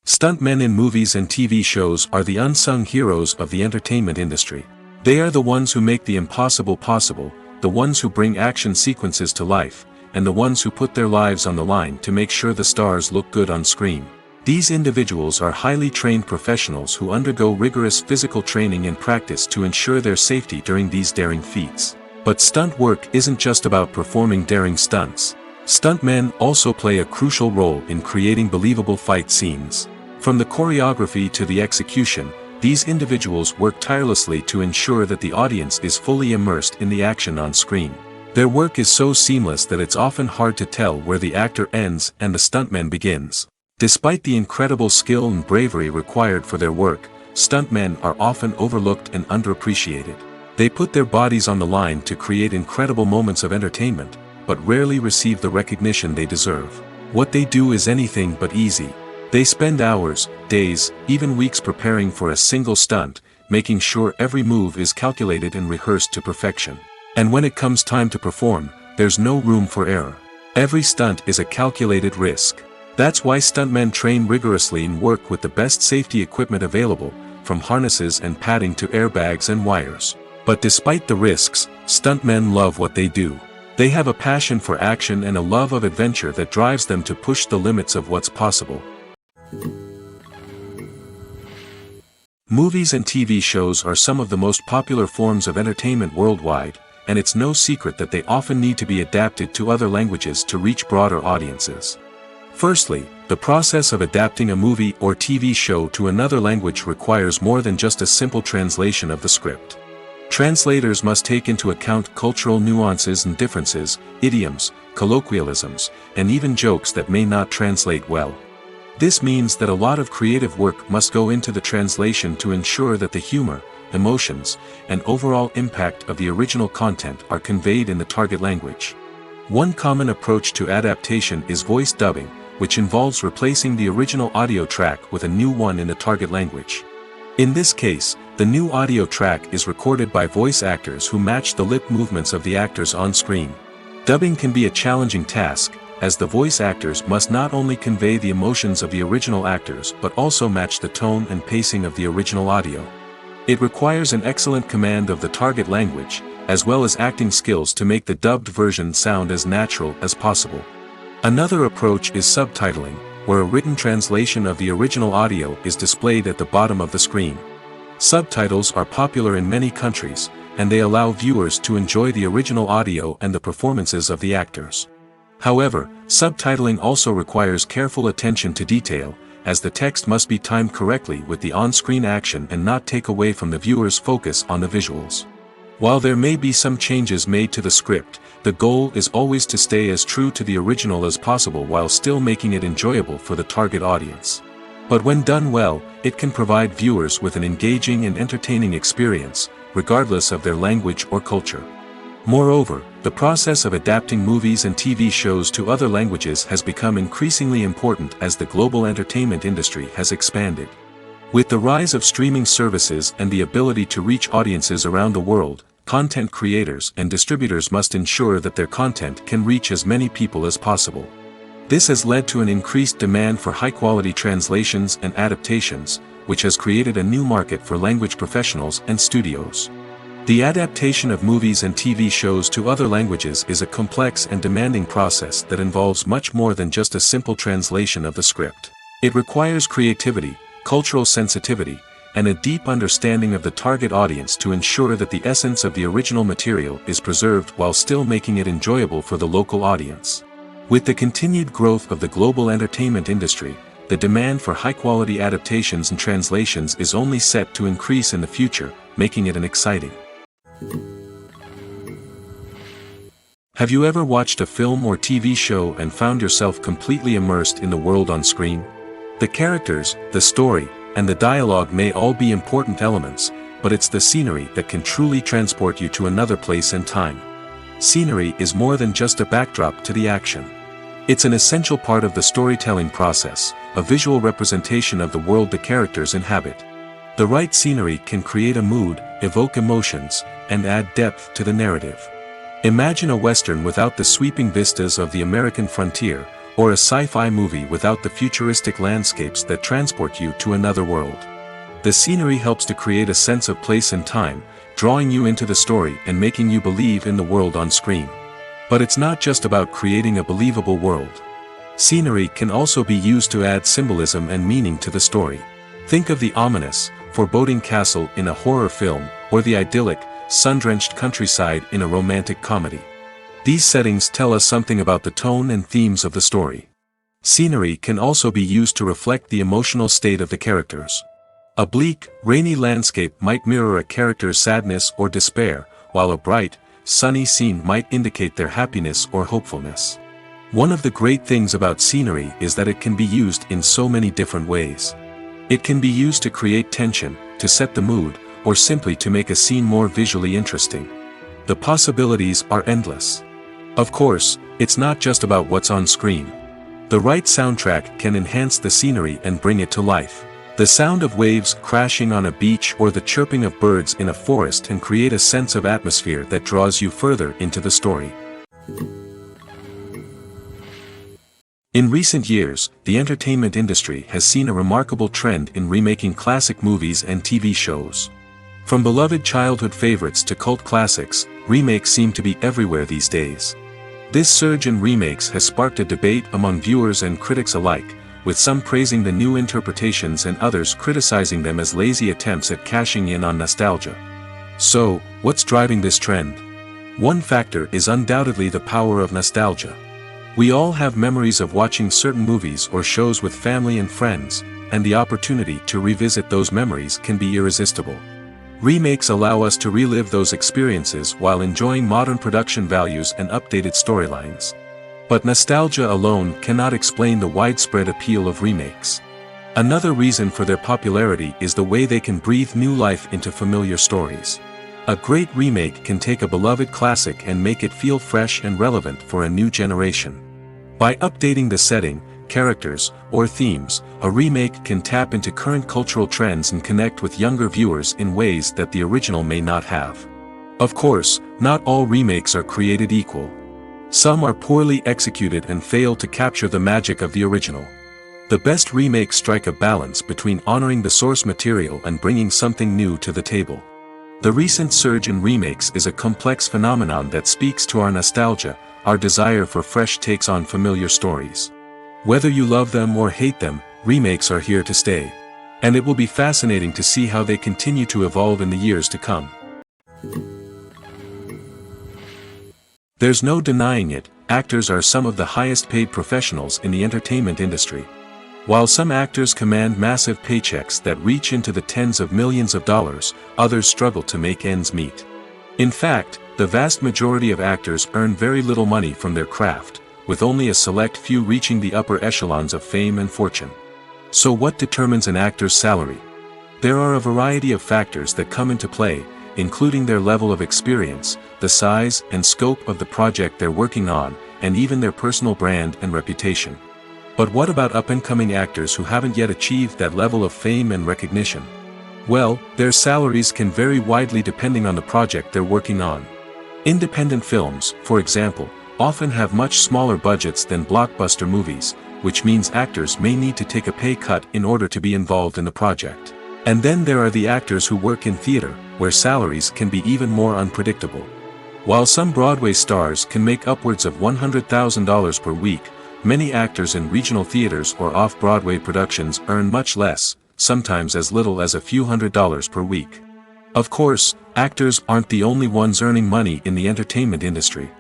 Stuntmen in movies and TV shows are the unsung heroes of the entertainment industry. They are the ones who make the impossible possible, the ones who bring action sequences to life, and the ones who put their lives on the line to make sure the stars look good on screen. These individuals are highly trained professionals who undergo rigorous physical training and practice to ensure their safety during these daring feats. But stunt work isn't just about performing daring stunts. Stuntmen also play a crucial role in creating believable fight scenes. From the choreography to the execution, these individuals work tirelessly to ensure that the audience is fully immersed in the action on screen. Their work is so seamless that it's often hard to tell where the actor ends and the stuntman begins. Despite the incredible skill and bravery required for their work, stuntmen are often overlooked and underappreciated. They put their bodies on the line to create incredible moments of entertainment, but rarely receive the recognition they deserve. What they do is anything but easy. They spend hours, days, even weeks preparing for a single stunt, making sure every move is calculated and rehearsed to perfection. And when it comes time to perform, there's no room for error. Every stunt is a calculated risk. That's why stuntmen train rigorously and work with the best safety equipment available, from harnesses and padding to airbags and wires. But despite the risks, stuntmen love what they do. They have a passion for action and a love of adventure that drives them to push the limits of what's possible. Movies and TV shows are some of the most popular forms of entertainment worldwide, and it's no secret that they often need to be adapted to other languages to reach broader audiences. Firstly, the process of adapting a movie or TV show to another language requires more than just a simple translation of the script. Translators must take into account cultural nuances and differences, idioms, colloquialisms, and even jokes that may not translate well. This means that a lot of creative work must go into the translation to ensure that the humor, emotions, and overall impact of the original content are conveyed in the target language. One common approach to adaptation is voice dubbing, which involves replacing the original audio track with a new one in the target language. In this case, the new audio track is recorded by voice actors who match the lip movements of the actors on screen. Dubbing can be a challenging task, as the voice actors must not only convey the emotions of the original actors but also match the tone and pacing of the original audio. It requires an excellent command of the target language, as well as acting skills to make the dubbed version sound as natural as possible. Another approach is subtitling, where a written translation of the original audio is displayed at the bottom of the screen. Subtitles are popular in many countries, and they allow viewers to enjoy the original audio and the performances of the actors. However, subtitling also requires careful attention to detail, as the text must be timed correctly with the on-screen action and not take away from the viewer's focus on the visuals. While there may be some changes made to the script, the goal is always to stay as true to the original as possible while still making it enjoyable for the target audience. But when done well, it can provide viewers with an engaging and entertaining experience, regardless of their language or culture. Moreover, the process of adapting movies and TV shows to other languages has become increasingly important as the global entertainment industry has expanded. With the rise of streaming services and the ability to reach audiences around the world, content creators and distributors must ensure that their content can reach as many people as possible. This has led to an increased demand for high-quality translations and adaptations, which has created a new market for language professionals and studios. The adaptation of movies and TV shows to other languages is a complex and demanding process that involves much more than just a simple translation of the script. It requires creativity, cultural sensitivity, and a deep understanding of the target audience to ensure that the essence of the original material is preserved while still making it enjoyable for the local audience. With the continued growth of the global entertainment industry, the demand for high-quality adaptations and translations is only set to increase in the future, making it an exciting. Have you ever watched a film or TV show and found yourself completely immersed in the world on screen? The characters, the story, and the dialogue may all be important elements, but it's the scenery that can truly transport you to another place and time. Scenery is more than just a backdrop to the action. It's an essential part of the storytelling process, a visual representation of the world the characters inhabit. The right scenery can create a mood, evoke emotions, and add depth to the narrative. Imagine a Western without the sweeping vistas of the American frontier, or a sci-fi movie without the futuristic landscapes that transport you to another world. The scenery helps to create a sense of place and time, drawing you into the story and making you believe in the world on screen. But it's not just about creating a believable world. Scenery can also be used to add symbolism and meaning to the story. Think of the ominous, foreboding castle in a horror film, or the idyllic, sun-drenched countryside in a romantic comedy. These settings tell us something about the tone and themes of the story. Scenery can also be used to reflect the emotional state of the characters. A bleak, rainy landscape might mirror a character's sadness or despair, while a bright, sunny scene might indicate their happiness or hopefulness. One of the great things about scenery is that it can be used in so many different ways. It can be used to create tension, to set the mood, or simply to make a scene more visually interesting. The possibilities are endless. Of course, it's not just about what's on screen. The right soundtrack can enhance the scenery and bring it to life. The sound of waves crashing on a beach or the chirping of birds in a forest can create a sense of atmosphere that draws you further into the story. In recent years, the entertainment industry has seen a remarkable trend in remaking classic movies and TV shows. From beloved childhood favorites to cult classics, remakes seem to be everywhere these days. This surge in remakes has sparked a debate among viewers and critics alike, with some praising the new interpretations and others criticizing them as lazy attempts at cashing in on nostalgia. So, what's driving this trend? One factor is undoubtedly the power of nostalgia. We all have memories of watching certain movies or shows with family and friends, and the opportunity to revisit those memories can be irresistible. Remakes allow us to relive those experiences while enjoying modern production values and updated storylines. But nostalgia alone cannot explain the widespread appeal of remakes. Another reason for their popularity is the way they can breathe new life into familiar stories. A great remake can take a beloved classic and make it feel fresh and relevant for a new generation. By updating the setting, characters, or themes, a remake can tap into current cultural trends and connect with younger viewers in ways that the original may not have. Of course, not all remakes are created equal. Some are poorly executed and fail to capture the magic of the original. The best remakes strike a balance between honoring the source material and bringing something new to the table. The recent surge in remakes is a complex phenomenon that speaks to our nostalgia, our desire for fresh takes on familiar stories. Whether you love them or hate them, remakes are here to stay. And it will be fascinating to see how they continue to evolve in the years to come. There's no denying it, actors are some of the highest paid professionals in the entertainment industry. While some actors command massive paychecks that reach into the tens of millions of dollars, others struggle to make ends meet. In fact, the vast majority of actors earn very little money from their craft, with only a select few reaching the upper echelons of fame and fortune. So what determines an actor's salary? There are a variety of factors that come into play, including their level of experience, the size and scope of the project they're working on, and even their personal brand and reputation. But what about up-and-coming actors who haven't yet achieved that level of fame and recognition? Well, their salaries can vary widely depending on the project they're working on. Independent films, for example, often have much smaller budgets than blockbuster movies, which means actors may need to take a pay cut in order to be involved in the project. And then there are the actors who work in theater, where salaries can be even more unpredictable. While some Broadway stars can make upwards of $100,000 per week, many actors in regional theaters or off-Broadway productions earn much less, sometimes as little as a few $100s per week. Of course, actors aren't the only ones earning money in the entertainment industry.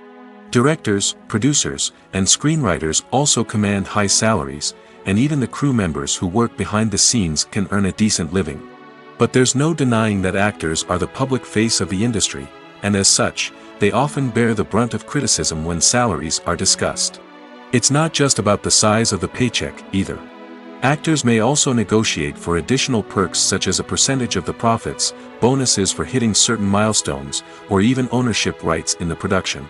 Directors, producers, and screenwriters also command high salaries, and even the crew members who work behind the scenes can earn a decent living. But there's no denying that actors are the public face of the industry, and as such, they often bear the brunt of criticism when salaries are discussed. It's not just about the size of the paycheck, either. Actors may also negotiate for additional perks such as a percentage of the profits, bonuses for hitting certain milestones, or even ownership rights in the production.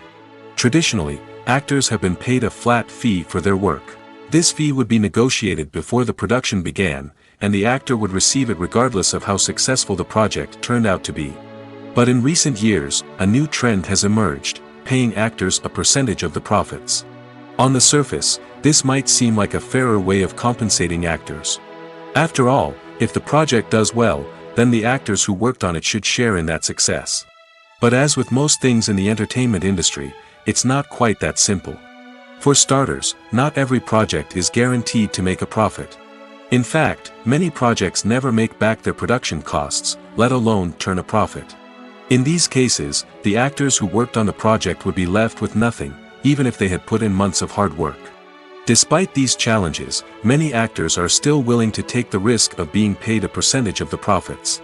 Traditionally, actors have been paid a flat fee for their work. This fee would be negotiated before the production began, and the actor would receive it regardless of how successful the project turned out to be. But in recent years, a new trend has emerged, paying actors a percentage of the profits. On the surface, this might seem like a fairer way of compensating actors. After all, if the project does well, then the actors who worked on it should share in that success. But as with most things in the entertainment industry, it's not quite that simple. For starters, not every project is guaranteed to make a profit. In fact, many projects never make back their production costs, let alone turn a profit. In these cases, the actors who worked on the project would be left with nothing, even if they had put in months of hard work. Despite these challenges, many actors are still willing to take the risk of being paid a percentage of the profits.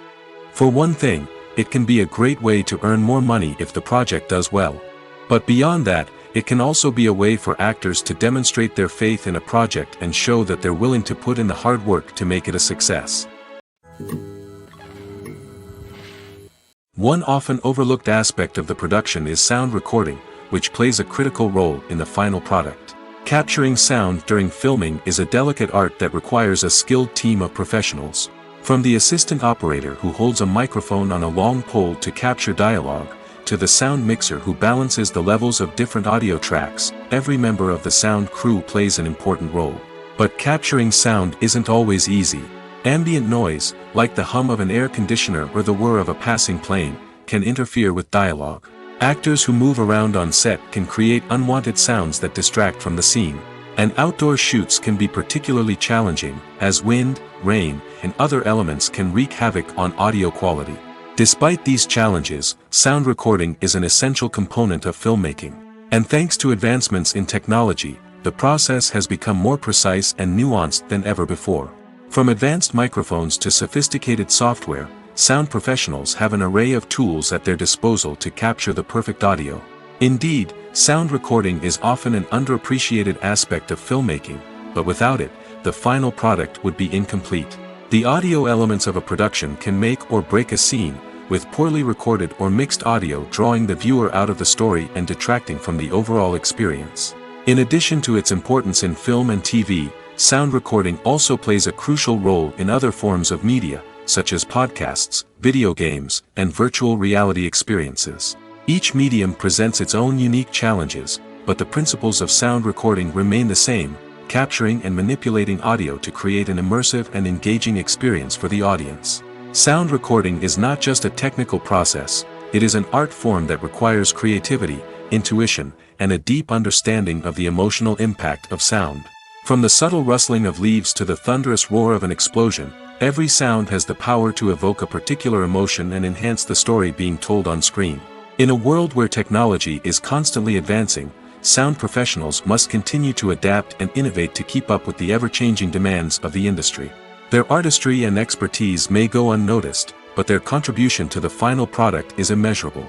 For one thing, it can be a great way to earn more money if the project does well. But beyond that, it can also be a way for actors to demonstrate their faith in a project and show that they're willing to put in the hard work to make it a success. One often overlooked aspect of the production is sound recording, which plays a critical role in the final product. Capturing sound during filming is a delicate art that requires a skilled team of professionals. From the assistant operator who holds a microphone on a long pole to capture dialogue, to the sound mixer who balances the levels of different audio tracks, every member of the sound crew plays an important role. But capturing sound isn't always easy. Ambient noise, like the hum of an air conditioner or the whir of a passing plane, can interfere with dialogue. Actors who move around on set can create unwanted sounds that distract from the scene. And outdoor shoots can be particularly challenging, as wind, rain, and other elements can wreak havoc on audio quality. Despite these challenges, sound recording is an essential component of filmmaking. And thanks to advancements in technology, the process has become more precise and nuanced than ever before. From advanced microphones to sophisticated software, sound professionals have an array of tools at their disposal to capture the perfect audio. Indeed, sound recording is often an underappreciated aspect of filmmaking, but without it, the final product would be incomplete. The audio elements of a production can make or break a scene, with poorly recorded or mixed audio drawing the viewer out of the story and detracting from the overall experience. In addition to its importance in film and TV, sound recording also plays a crucial role in other forms of media, such as podcasts, video games, and virtual reality experiences. Each medium presents its own unique challenges, but the principles of sound recording remain the same: capturing and manipulating audio to create an immersive and engaging experience for the audience. Sound recording is not just a technical process, it is an art form that requires creativity, intuition, and a deep understanding of the emotional impact of sound. From the subtle rustling of leaves to the thunderous roar of an explosion, every sound has the power to evoke a particular emotion and enhance the story being told on screen. In a world where technology is constantly advancing, sound professionals must continue to adapt and innovate to keep up with the ever-changing demands of the industry. Their artistry and expertise may go unnoticed, but their contribution to the final product is immeasurable.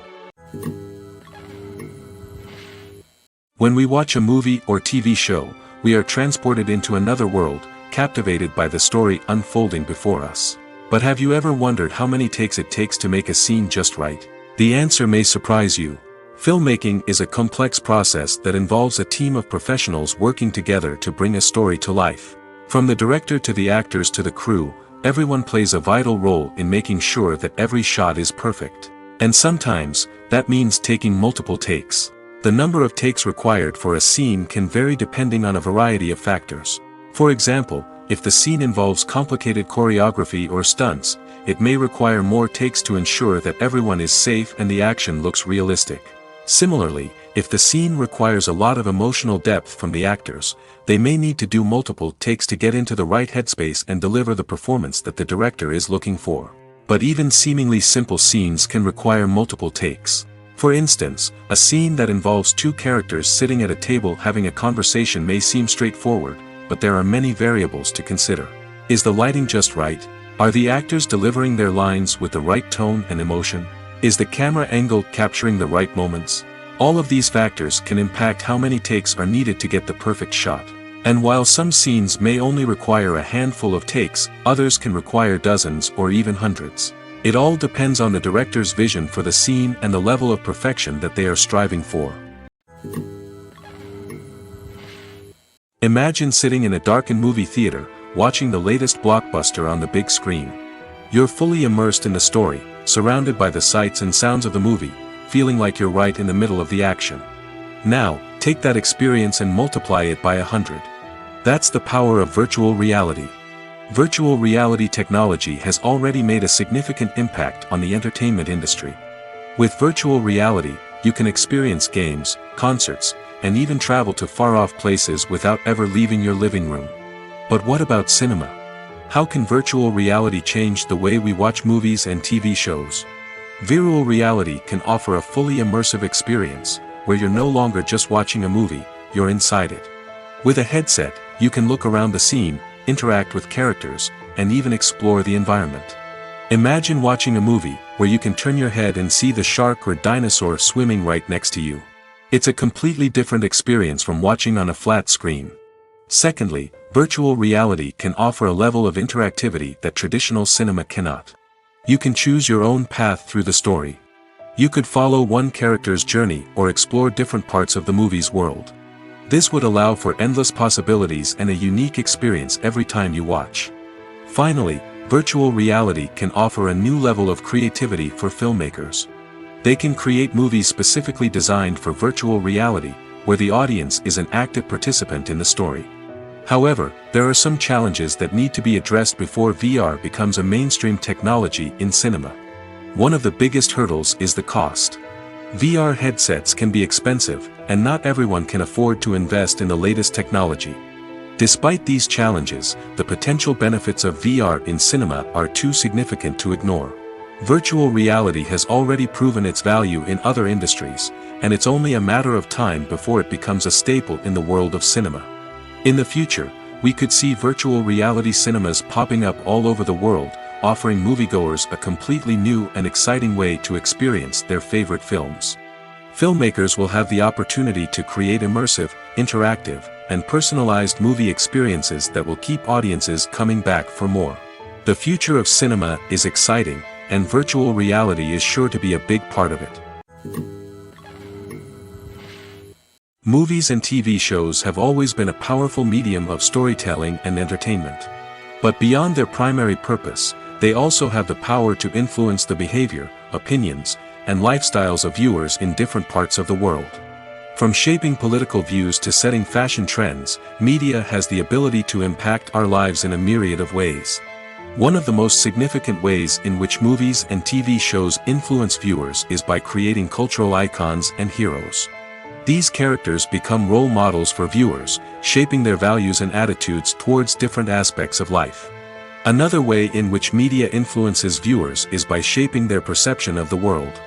When we watch a movie or TV show, we are transported into another world, captivated by the story unfolding before us. But have you ever wondered how many takes it takes to make a scene just right? The answer may surprise you. Filmmaking is a complex process that involves a team of professionals working together to bring a story to life. From the director to the actors to the crew, everyone plays a vital role in making sure that every shot is perfect. And sometimes, that means taking multiple takes. The number of takes required for a scene can vary depending on a variety of factors. For example, if the scene involves complicated choreography or stunts, it may require more takes to ensure that everyone is safe and the action looks realistic. Similarly, if the scene requires a lot of emotional depth from the actors, they may need to do multiple takes to get into the right headspace and deliver the performance that the director is looking for. But even seemingly simple scenes can require multiple takes. For instance, a scene that involves two characters sitting at a table having a conversation may seem straightforward, but there are many variables to consider. Is the lighting just right? Are the actors delivering their lines with the right tone and emotion? Is the camera angle capturing the right moments? All of these factors can impact how many takes are needed to get the perfect shot. And while some scenes may only require a handful of takes, others can require dozens or even hundreds. It all depends on the director's vision for the scene and the level of perfection that they are striving for. Imagine sitting in a darkened movie theater, watching the latest blockbuster on the big screen. You're fully immersed in the story, surrounded by the sights and sounds of the movie, feeling like you're right in the middle of the action. Now, take that experience and multiply it by 100. That's the power of virtual reality. Virtual reality technology has already made a significant impact on the entertainment industry. With virtual reality, you can experience games, concerts, and even travel to far-off places without ever leaving your living room. But what about cinema? How can virtual reality change the way we watch movies and TV shows? Virtual reality can offer a fully immersive experience, where you're no longer just watching a movie, you're inside it. With a headset, you can look around the scene, interact with characters, and even explore the environment. Imagine watching a movie, where you can turn your head and see the shark or dinosaur swimming right next to you. It's a completely different experience from watching on a flat screen. Secondly, virtual reality can offer a level of interactivity that traditional cinema cannot. You can choose your own path through the story. You could follow one character's journey or explore different parts of the movie's world. This would allow for endless possibilities and a unique experience every time you watch. Finally, virtual reality can offer a new level of creativity for filmmakers. They can create movies specifically designed for virtual reality, where the audience is an active participant in the story. However, there are some challenges that need to be addressed before VR becomes a mainstream technology in cinema. One of the biggest hurdles is the cost. VR headsets can be expensive, and not everyone can afford to invest in the latest technology. Despite these challenges, the potential benefits of VR in cinema are too significant to ignore. Virtual reality has already proven its value in other industries, and it's only a matter of time before it becomes a staple in the world of cinema. In the future, we could see virtual reality cinemas popping up all over the world, offering moviegoers a completely new and exciting way to experience their favorite films. Filmmakers will have the opportunity to create immersive, interactive, and personalized movie experiences that will keep audiences coming back for more. The future of cinema is exciting, and virtual reality is sure to be a big part of it. Movies and TV shows have always been a powerful medium of storytelling and entertainment. But beyond their primary purpose, they also have the power to influence the behavior, opinions, and lifestyles of viewers in different parts of the world. From shaping political views to setting fashion trends, media has the ability to impact our lives in a myriad of ways. One of the most significant ways in which movies and TV shows influence viewers is by creating cultural icons and heroes. These characters become role models for viewers, shaping their values and attitudes towards different aspects of life. Another way in which media influences viewers is by shaping their perception of the world.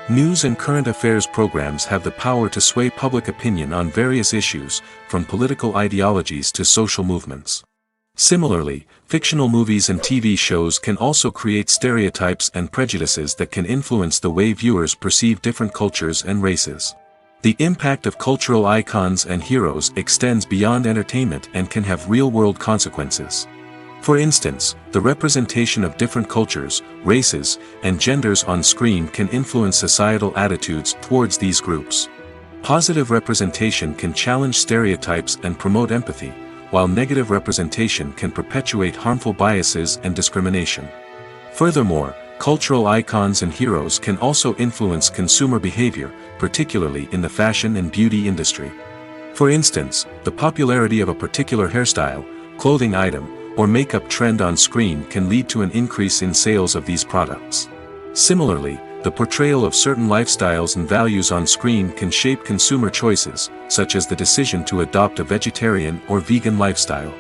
News and current affairs programs have the power to sway public opinion on various issues, from political ideologies to social movements. Similarly, fictional movies and TV shows can also create stereotypes and prejudices that can influence the way viewers perceive different cultures and races. The impact of cultural icons and heroes extends beyond entertainment and can have real-world consequences. For instance, the representation of different cultures, races, and genders on screen can influence societal attitudes towards these groups. Positive representation can challenge stereotypes and promote empathy, while negative representation can perpetuate harmful biases and discrimination. Furthermore, cultural icons and heroes can also influence consumer behavior, particularly in the fashion and beauty industry. For instance, the popularity of a particular hairstyle, clothing item, or makeup trend on screen can lead to an increase in sales of these products. Similarly, the portrayal of certain lifestyles and values on screen can shape consumer choices, such as the decision to adopt a vegetarian or vegan lifestyle.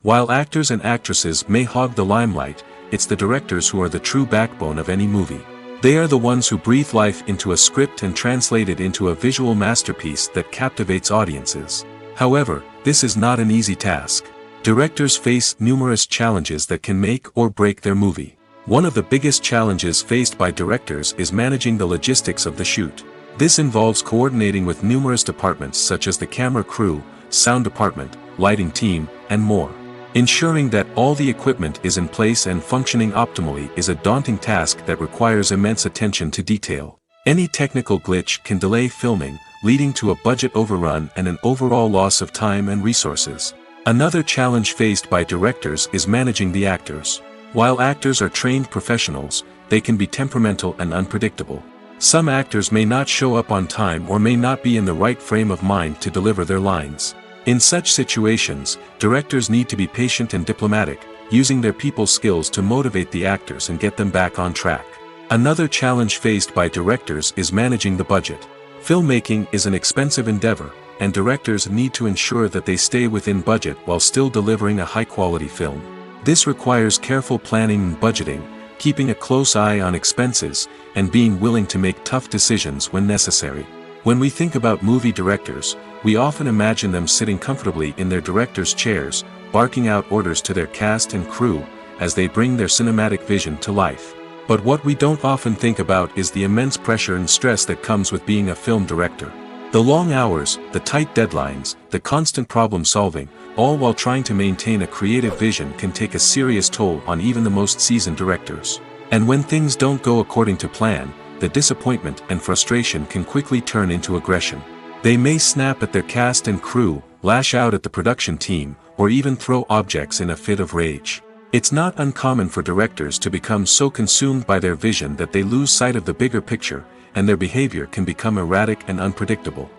While actors and actresses may hog the limelight, it's the directors who are the true backbone of any movie. They are the ones who breathe life into a script and translate it into a visual masterpiece that captivates audiences. However, this is not an easy task. Directors face numerous challenges that can make or break their movie. One of the biggest challenges faced by directors is managing the logistics of the shoot. This involves coordinating with numerous departments such as the camera crew, sound department, lighting team, and more. Ensuring that all the equipment is in place and functioning optimally is a daunting task that requires immense attention to detail. Any technical glitch can delay filming, leading to a budget overrun and an overall loss of time and resources. Another challenge faced by directors is managing the actors. While actors are trained professionals, they can be temperamental and unpredictable. Some actors may not show up on time or may not be in the right frame of mind to deliver their lines. In such situations, directors need to be patient and diplomatic, using their people skills to motivate the actors and get them back on track. Another challenge faced by directors is managing the budget. Filmmaking is an expensive endeavor, and directors need to ensure that they stay within budget while still delivering a high-quality film. This requires careful planning and budgeting, keeping a close eye on expenses, and being willing to make tough decisions when necessary. When we think about movie directors, we often imagine them sitting comfortably in their director's chairs, barking out orders to their cast and crew, as they bring their cinematic vision to life. But what we don't often think about is the immense pressure and stress that comes with being a film director. The long hours, the tight deadlines, the constant problem solving, all while trying to maintain a creative vision can take a serious toll on even the most seasoned directors. And when things don't go according to plan, the disappointment and frustration can quickly turn into aggression. They may snap at their cast and crew, lash out at the production team, or even throw objects in a fit of rage. It's not uncommon for directors to become so consumed by their vision that they lose sight of the bigger picture, and their behavior can become erratic and unpredictable.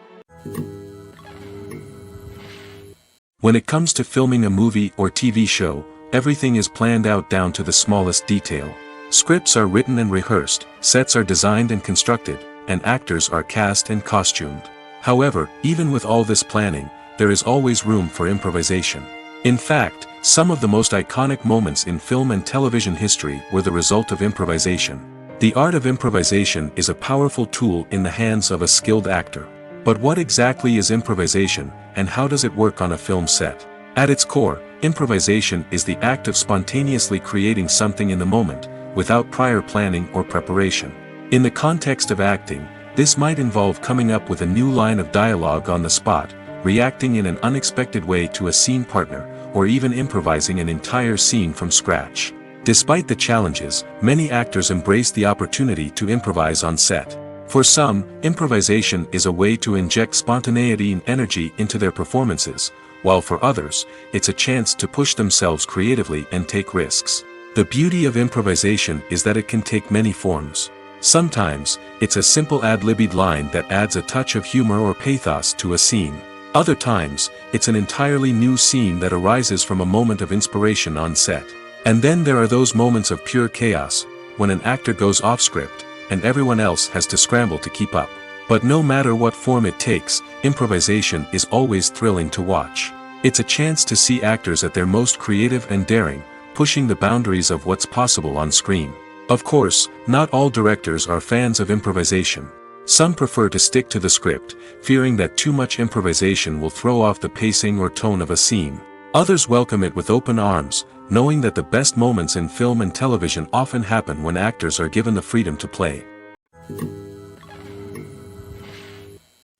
When it comes to filming a movie or TV show, everything is planned out down to the smallest detail. Scripts are written and rehearsed, sets are designed and constructed, and actors are cast and costumed. However, even with all this planning, there is always room for improvisation. In fact, some of the most iconic moments in film and television history were the result of improvisation. The art of improvisation is a powerful tool in the hands of a skilled actor. But what exactly is improvisation, and how does it work on a film set? At its core, improvisation is the act of spontaneously creating something in the moment, without prior planning or preparation. In the context of acting, this might involve coming up with a new line of dialogue on the spot, reacting in an unexpected way to a scene partner, or even improvising an entire scene from scratch. Despite the challenges, many actors embrace the opportunity to improvise on set. For some, improvisation is a way to inject spontaneity and energy into their performances, while for others, it's a chance to push themselves creatively and take risks. The beauty of improvisation is that it can take many forms. Sometimes, it's a simple ad-libbed line that adds a touch of humor or pathos to a scene. Other times, it's an entirely new scene that arises from a moment of inspiration on set. And then there are those moments of pure chaos, when an actor goes off script, and everyone else has to scramble to keep up. But no matter what form it takes, improvisation is always thrilling to watch. It's a chance to see actors at their most creative and daring, pushing the boundaries of what's possible on screen. Of course, not all directors are fans of improvisation. Some prefer to stick to the script, fearing that too much improvisation will throw off the pacing or tone of a scene. Others welcome it with open arms, knowing that the best moments in film and television often happen when actors are given the freedom to play.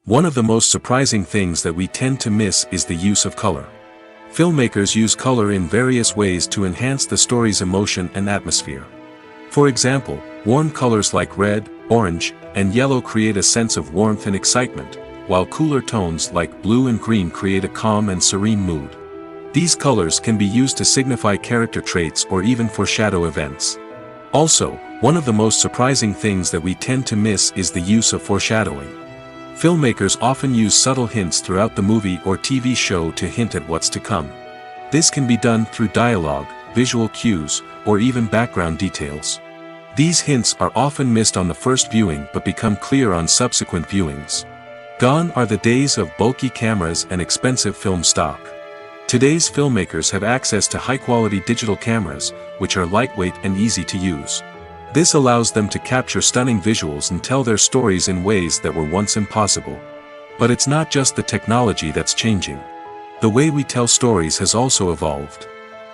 One of the most surprising things that we tend to miss is the use of color. Filmmakers use color in various ways to enhance the story's emotion and atmosphere. For example, warm colors like red, orange, and yellow create a sense of warmth and excitement, while cooler tones like blue and green create a calm and serene mood. These colors can be used to signify character traits or even foreshadow events. Also, one of the most surprising things that we tend to miss is the use of foreshadowing. Filmmakers often use subtle hints throughout the movie or TV show to hint at what's to come. This can be done through dialogue, visual cues, or even background details. These hints are often missed on the first viewing but become clear on subsequent viewings. Gone are the days of bulky cameras and expensive film stock. Today's filmmakers have access to high-quality digital cameras, which are lightweight and easy to use. This allows them to capture stunning visuals and tell their stories in ways that were once impossible. But it's not just the technology that's changing. The way we tell stories has also evolved.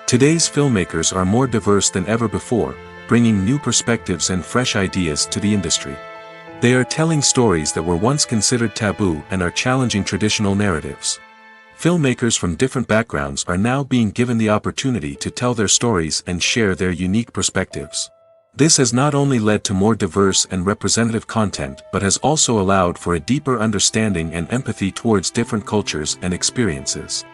Today's filmmakers are more diverse than ever before, bringing new perspectives and fresh ideas to the industry. They are telling stories that were once considered taboo and are challenging traditional narratives. Filmmakers from different backgrounds are now being given the opportunity to tell their stories and share their unique perspectives. This has not only led to more diverse and representative content but has also allowed for a deeper understanding and empathy towards different cultures and experiences.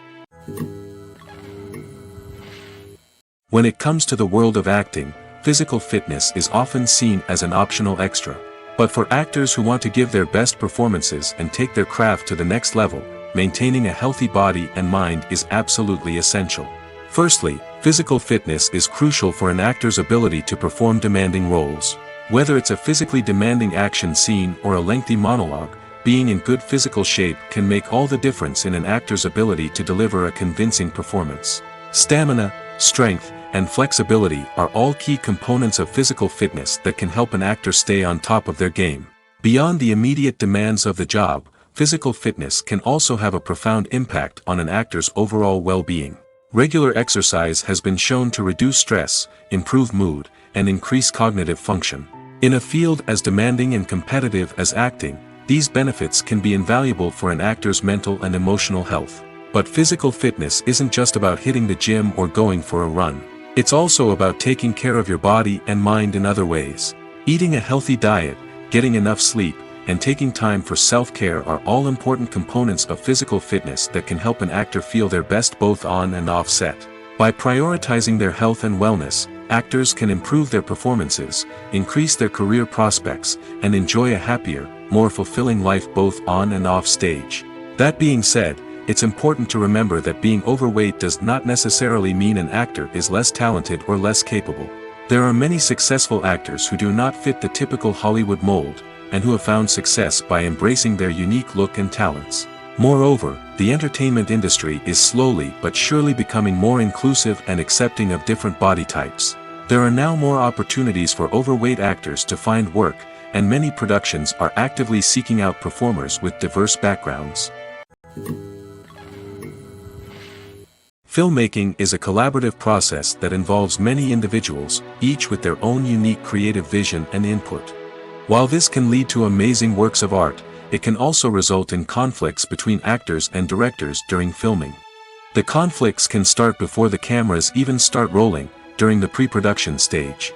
When it comes to the world of acting, physical fitness is often seen as an optional extra. But for actors who want to give their best performances and take their craft to the next level, maintaining a healthy body and mind is absolutely essential. Firstly, physical fitness is crucial for an actor's ability to perform demanding roles. Whether it's a physically demanding action scene or a lengthy monologue, being in good physical shape can make all the difference in an actor's ability to deliver a convincing performance. Stamina, strength, and flexibility are all key components of physical fitness that can help an actor stay on top of their game. Beyond the immediate demands of the job, physical fitness can also have a profound impact on an actor's overall well-being. Regular exercise has been shown to reduce stress, improve mood, and increase cognitive function. In a field as demanding and competitive as acting, these benefits can be invaluable for an actor's mental and emotional health. But physical fitness isn't just about hitting the gym or going for a run. It's also about taking care of your body and mind in other ways. Eating a healthy diet, getting enough sleep, and taking time for self-care are all important components of physical fitness that can help an actor feel their best both on and off set. By prioritizing their health and wellness, actors can improve their performances, increase their career prospects, and enjoy a happier, more fulfilling life both on and off stage. That being said, it's important to remember that being overweight does not necessarily mean an actor is less talented or less capable. There are many successful actors who do not fit the typical Hollywood mold, and who have found success by embracing their unique look and talents. Moreover, the entertainment industry is slowly but surely becoming more inclusive and accepting of different body types. There are now more opportunities for overweight actors to find work, and many productions are actively seeking out performers with diverse backgrounds. Filmmaking is a collaborative process that involves many individuals, each with their own unique creative vision and input. While this can lead to amazing works of art, it can also result in conflicts between actors and directors during filming. The conflicts can start before the cameras even start rolling, during the pre-production stage.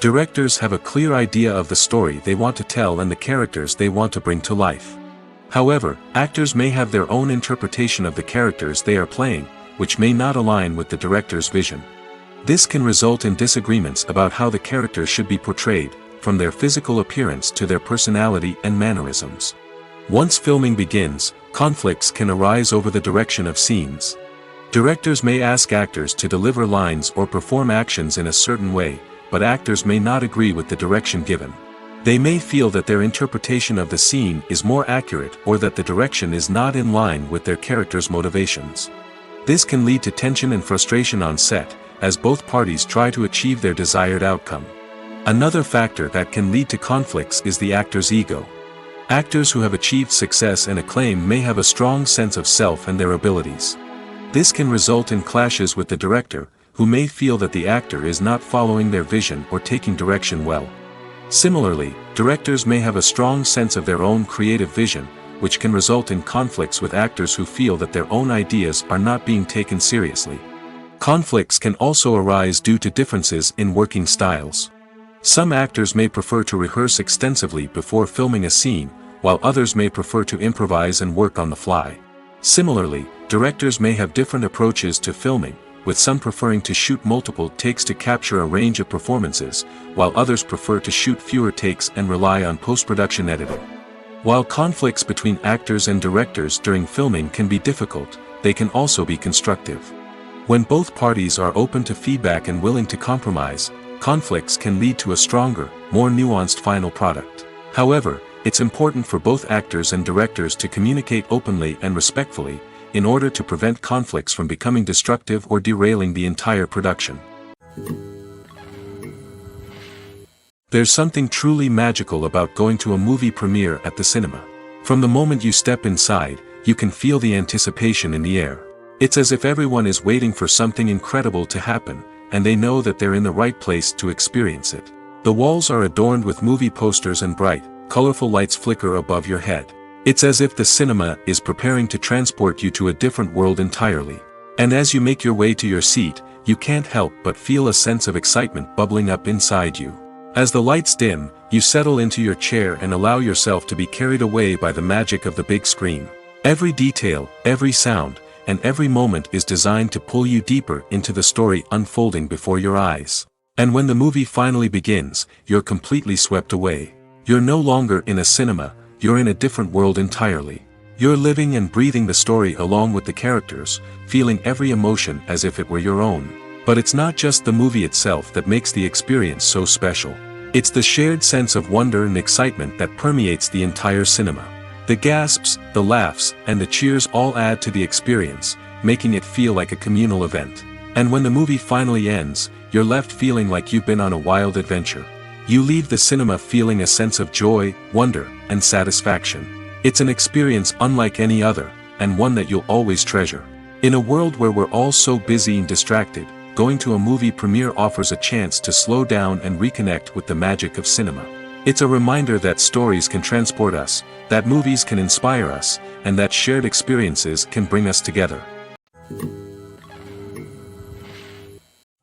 Directors have a clear idea of the story they want to tell and the characters they want to bring to life. However, actors may have their own interpretation of the characters they are playing, which may not align with the director's vision. This can result in disagreements about how the characters should be portrayed, from their physical appearance to their personality and mannerisms. Once filming begins, conflicts can arise over the direction of scenes. Directors may ask actors to deliver lines or perform actions in a certain way, but actors may not agree with the direction given. They may feel that their interpretation of the scene is more accurate or that the direction is not in line with their character's motivations. This can lead to tension and frustration on set, as both parties try to achieve their desired outcome. Another factor that can lead to conflicts is the actor's ego. Actors who have achieved success and acclaim may have a strong sense of self and their abilities. This can result in clashes with the director, who may feel that the actor is not following their vision or taking direction well. Similarly, directors may have a strong sense of their own creative vision, which can result in conflicts with actors who feel that their own ideas are not being taken seriously. Conflicts can also arise due to differences in working styles. Some actors may prefer to rehearse extensively before filming a scene, while others may prefer to improvise and work on the fly. Similarly, directors may have different approaches to filming, with some preferring to shoot multiple takes to capture a range of performances, while others prefer to shoot fewer takes and rely on post-production editing. While conflicts between actors and directors during filming can be difficult, they can also be constructive. When both parties are open to feedback and willing to compromise, conflicts can lead to a stronger, more nuanced final product. However, it's important for both actors and directors to communicate openly and respectfully, in order to prevent conflicts from becoming destructive or derailing the entire production. There's something truly magical about going to a movie premiere at the cinema. From the moment you step inside, you can feel the anticipation in the air. It's as if everyone is waiting for something incredible to happen, and they know that they're in the right place to experience it. The walls are adorned with movie posters and bright, colorful lights flicker above your head. It's as if the cinema is preparing to transport you to a different world entirely. And as you make your way to your seat, you can't help but feel a sense of excitement bubbling up inside you. As the lights dim, you settle into your chair and allow yourself to be carried away by the magic of the big screen. Every detail, every sound, and every moment is designed to pull you deeper into the story unfolding before your eyes. And when the movie finally begins, you're completely swept away. You're no longer in a cinema, you're in a different world entirely. You're living and breathing the story along with the characters, feeling every emotion as if it were your own. But it's not just the movie itself that makes the experience so special. It's the shared sense of wonder and excitement that permeates the entire cinema. The gasps, the laughs, and the cheers all add to the experience, making it feel like a communal event. And when the movie finally ends, you're left feeling like you've been on a wild adventure. You leave the cinema feeling a sense of joy, wonder, and satisfaction. It's an experience unlike any other, and one that you'll always treasure. In a world where we're all so busy and distracted, going to a movie premiere offers a chance to slow down and reconnect with the magic of cinema. It's a reminder that stories can transport us, that movies can inspire us, and that shared experiences can bring us together.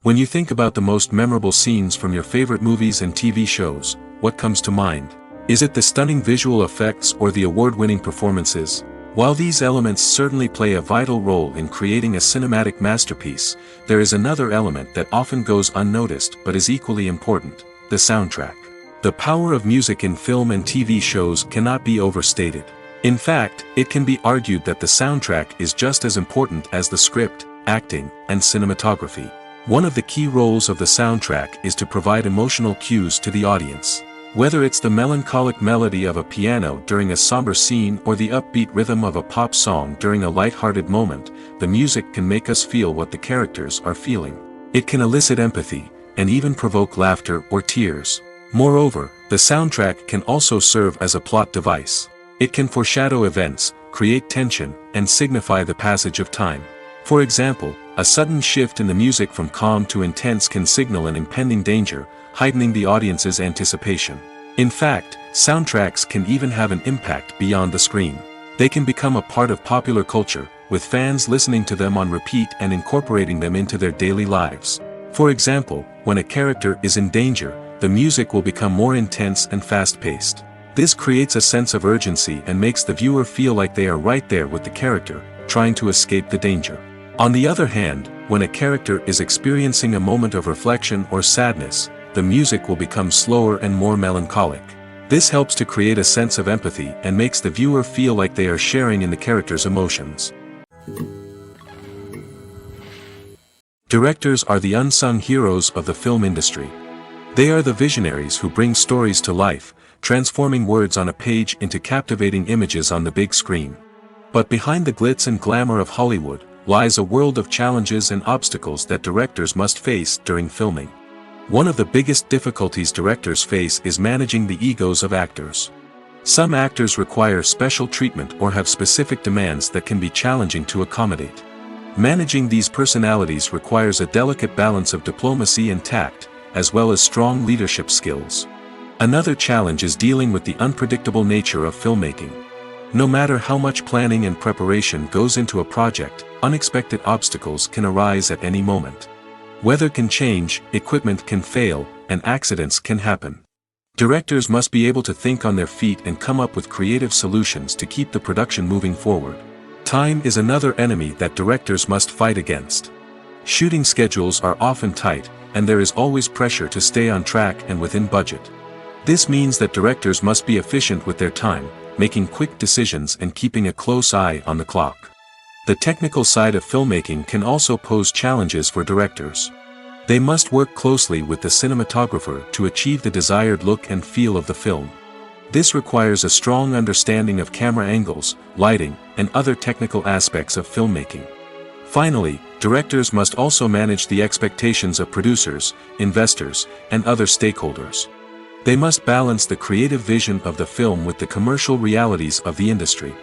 When you think about the most memorable scenes from your favorite movies and TV shows, what comes to mind? Is it the stunning visual effects or the award-winning performances? While these elements certainly play a vital role in creating a cinematic masterpiece, there is another element that often goes unnoticed but is equally important: the soundtrack. The power of music in film and TV shows cannot be overstated. In fact, it can be argued that the soundtrack is just as important as the script, acting, and cinematography. One of the key roles of the soundtrack is to provide emotional cues to the audience. Whether it's the melancholic melody of a piano during a somber scene or the upbeat rhythm of a pop song during a light-hearted moment, the music can make us feel what the characters are feeling. It can elicit empathy, and even provoke laughter or tears. Moreover, the soundtrack can also serve as a plot device. It can foreshadow events, create tension, and signify the passage of time. For example, a sudden shift in the music from calm to intense can signal an impending danger, heightening the audience's anticipation. In fact, soundtracks can even have an impact beyond the screen. They can become a part of popular culture, with fans listening to them on repeat and incorporating them into their daily lives. For example, when a character is in danger, the music will become more intense and fast-paced. This creates a sense of urgency and makes the viewer feel like they are right there with the character, trying to escape the danger. On the other hand, when a character is experiencing a moment of reflection or sadness, the music will become slower and more melancholic. This helps to create a sense of empathy and makes the viewer feel like they are sharing in the character's emotions. Directors are the unsung heroes of the film industry. They are the visionaries who bring stories to life, transforming words on a page into captivating images on the big screen. But behind the glitz and glamour of Hollywood lies a world of challenges and obstacles that directors must face during filming. One of the biggest difficulties directors face is managing the egos of actors. Some actors require special treatment or have specific demands that can be challenging to accommodate. Managing these personalities requires a delicate balance of diplomacy and tact, as well as strong leadership skills. Another challenge is dealing with the unpredictable nature of filmmaking. No matter how much planning and preparation goes into a project, unexpected obstacles can arise at any moment. Weather can change, equipment can fail, and accidents can happen. Directors must be able to think on their feet and come up with creative solutions to keep the production moving forward. Time is another enemy that directors must fight against. Shooting schedules are often tight, and there is always pressure to stay on track and within budget. This means that directors must be efficient with their time, making quick decisions and keeping a close eye on the clock. The technical side of filmmaking can also pose challenges for directors. They must work closely with the cinematographer to achieve the desired look and feel of the film. This requires a strong understanding of camera angles, lighting, and other technical aspects of filmmaking. Finally, directors must also manage the expectations of producers, investors, and other stakeholders. They must balance the creative vision of the film with the commercial realities of the industry.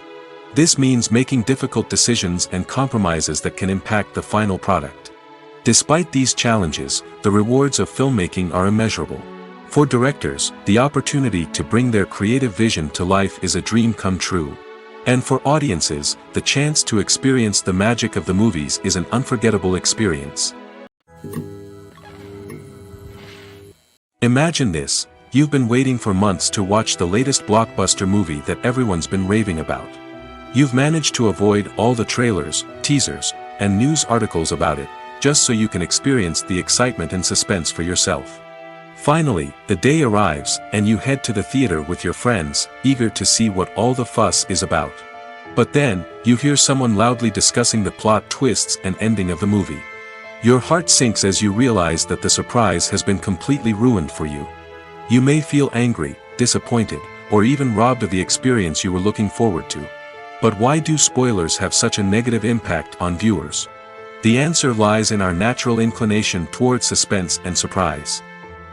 This means making difficult decisions and compromises that can impact the final product. Despite these challenges, the rewards of filmmaking are immeasurable. For directors, the opportunity to bring their creative vision to life is a dream come true. And for audiences, the chance to experience the magic of the movies is an unforgettable experience. Imagine this: you've been waiting for months to watch the latest blockbuster movie that everyone's been raving about. You've managed to avoid all the trailers, teasers, and news articles about it, just so you can experience the excitement and suspense for yourself. Finally, the day arrives, and you head to the theater with your friends, eager to see what all the fuss is about. But then, you hear someone loudly discussing the plot twists and ending of the movie. Your heart sinks as you realize that the surprise has been completely ruined for you. You may feel angry, disappointed, or even robbed of the experience you were looking forward to. But why do spoilers have such a negative impact on viewers? The answer lies in our natural inclination toward suspense and surprise.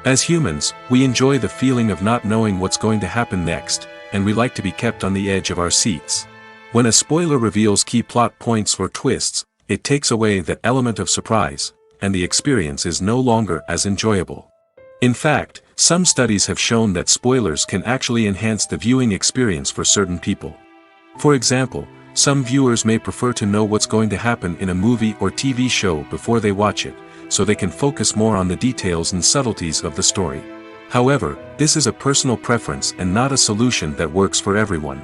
As humans, we enjoy the feeling of not knowing what's going to happen next, and we like to be kept on the edge of our seats. When a spoiler reveals key plot points or twists, it takes away that element of surprise, and the experience is no longer as enjoyable. In fact, some studies have shown that spoilers can actually enhance the viewing experience for certain people. For example, some viewers may prefer to know what's going to happen in a movie or TV show before they watch it, so they can focus more on the details and subtleties of the story. However, this is a personal preference and not a solution that works for everyone.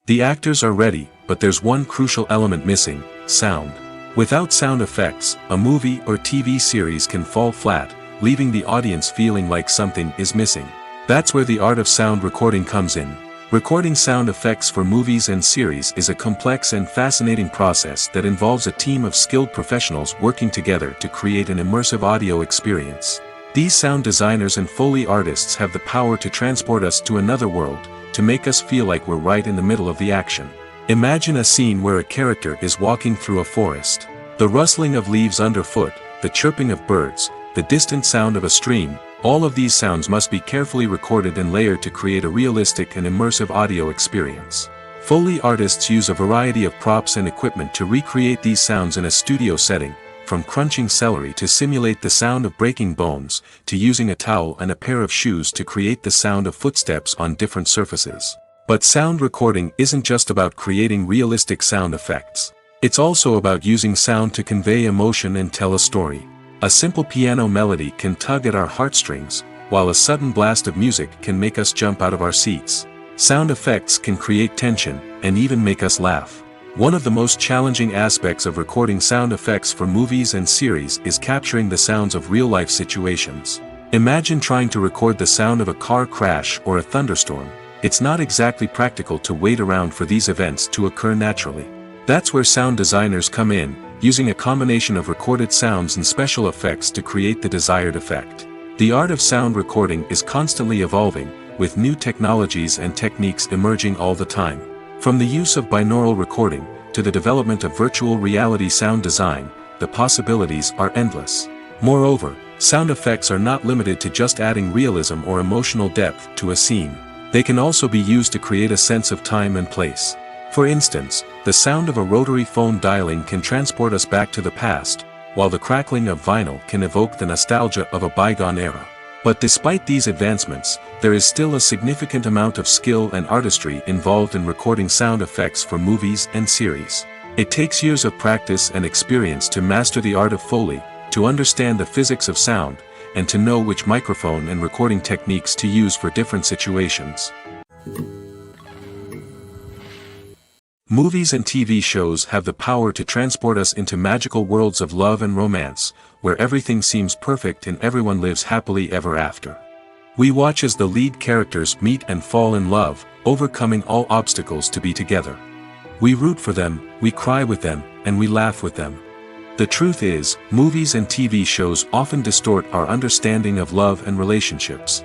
The actors are ready, but there's one crucial element missing: sound. Without sound effects, a movie or TV series can fall flat, leaving the audience feeling like something is missing. That's where the art of sound recording comes in. Recording sound effects for movies and series is a complex and fascinating process that involves a team of skilled professionals working together to create an immersive audio experience. These sound designers and Foley artists have the power to transport us to another world, to make us feel like we're right in the middle of the action. Imagine a scene where a character is walking through a forest. The rustling of leaves underfoot, the chirping of birds, the distant sound of a stream, all of these sounds must be carefully recorded and layered to create a realistic and immersive audio experience. Foley artists use a variety of props and equipment to recreate these sounds in a studio setting, from crunching celery to simulate the sound of breaking bones, to using a towel and a pair of shoes to create the sound of footsteps on different surfaces. But sound recording isn't just about creating realistic sound effects. It's also about using sound to convey emotion and tell a story. A simple piano melody can tug at our heartstrings, while a sudden blast of music can make us jump out of our seats. Sound effects can create tension, and even make us laugh. One of the most challenging aspects of recording sound effects for movies and series is capturing the sounds of real-life situations. Imagine trying to record the sound of a car crash or a thunderstorm. It's not exactly practical to wait around for these events to occur naturally. That's where sound designers come in, using a combination of recorded sounds and special effects to create the desired effect. The art of sound recording is constantly evolving, with new technologies and techniques emerging all the time. From the use of binaural recording, to the development of virtual reality sound design, the possibilities are endless. Moreover, sound effects are not limited to just adding realism or emotional depth to a scene. They can also be used to create a sense of time and place. For instance, the sound of a rotary phone dialing can transport us back to the past, while the crackling of vinyl can evoke the nostalgia of a bygone era. But despite these advancements, there is still a significant amount of skill and artistry involved in recording sound effects for movies and series. It takes years of practice and experience to master the art of Foley, to understand the physics of sound, and to know which microphone and recording techniques to use for different situations. Movies and TV shows have the power to transport us into magical worlds of love and romance, where everything seems perfect and everyone lives happily ever after. We watch as the lead characters meet and fall in love, overcoming all obstacles to be together. We root for them, we cry with them, and we laugh with them. The truth is, movies and TV shows often distort our understanding of love and relationships.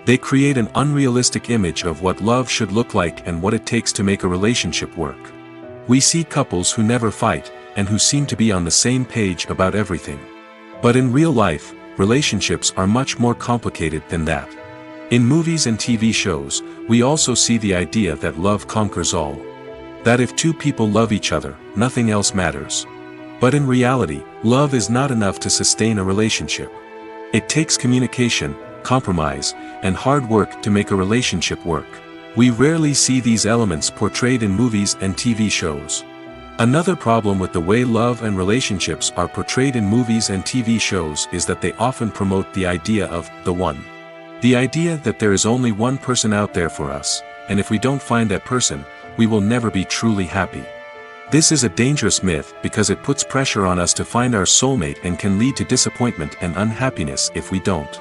They create an unrealistic image of what love should look like and what it takes to make a relationship work. We see couples who never fight, and who seem to be on the same page about everything. But in real life, relationships are much more complicated than that. In movies and TV shows, we also see the idea that love conquers all. That if two people love each other, nothing else matters. But in reality, love is not enough to sustain a relationship. It takes communication, compromise, and hard work to make a relationship work. We rarely see these elements portrayed in movies and TV shows. Another problem with the way love and relationships are portrayed in movies and TV shows is that they often promote the idea of the one. The idea that there is only one person out there for us, and if we don't find that person, we will never be truly happy. This is a dangerous myth because it puts pressure on us to find our soulmate and can lead to disappointment and unhappiness if we don't.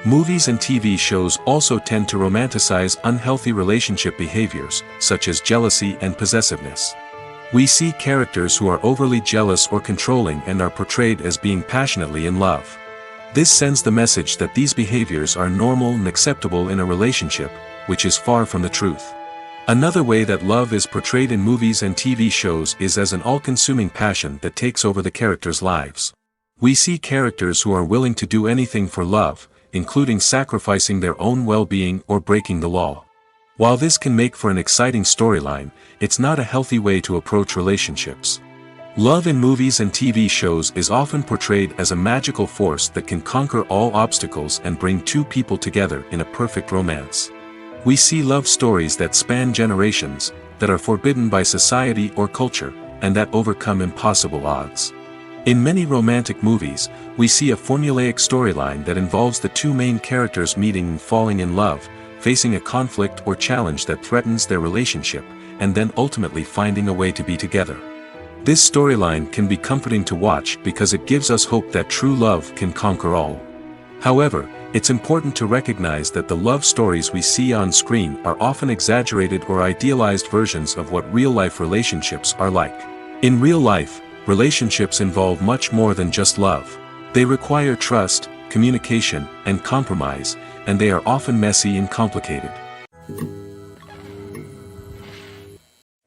Movies and TV shows also tend to romanticize unhealthy relationship behaviors, such as jealousy and possessiveness. We see characters who are overly jealous or controlling and are portrayed as being passionately in love. This sends the message that these behaviors are normal and acceptable in a relationship, which is far from the truth. Another way that love is portrayed in movies and TV shows is as an all-consuming passion that takes over the characters' lives. We see characters who are willing to do anything for love, including sacrificing their own well-being or breaking the law. While this can make for an exciting storyline, it's not a healthy way to approach relationships. Love in movies and TV shows is often portrayed as a magical force that can conquer all obstacles and bring two people together in a perfect romance. We see love stories that span generations, that are forbidden by society or culture, and that overcome impossible odds. In many romantic movies, we see a formulaic storyline that involves the two main characters meeting and falling in love, facing a conflict or challenge that threatens their relationship, and then ultimately finding a way to be together. This storyline can be comforting to watch because it gives us hope that true love can conquer all. However, it's important to recognize that the love stories we see on screen are often exaggerated or idealized versions of what real-life relationships are like. In real life, relationships involve much more than just love. They require trust, communication, and compromise, and they are often messy and complicated.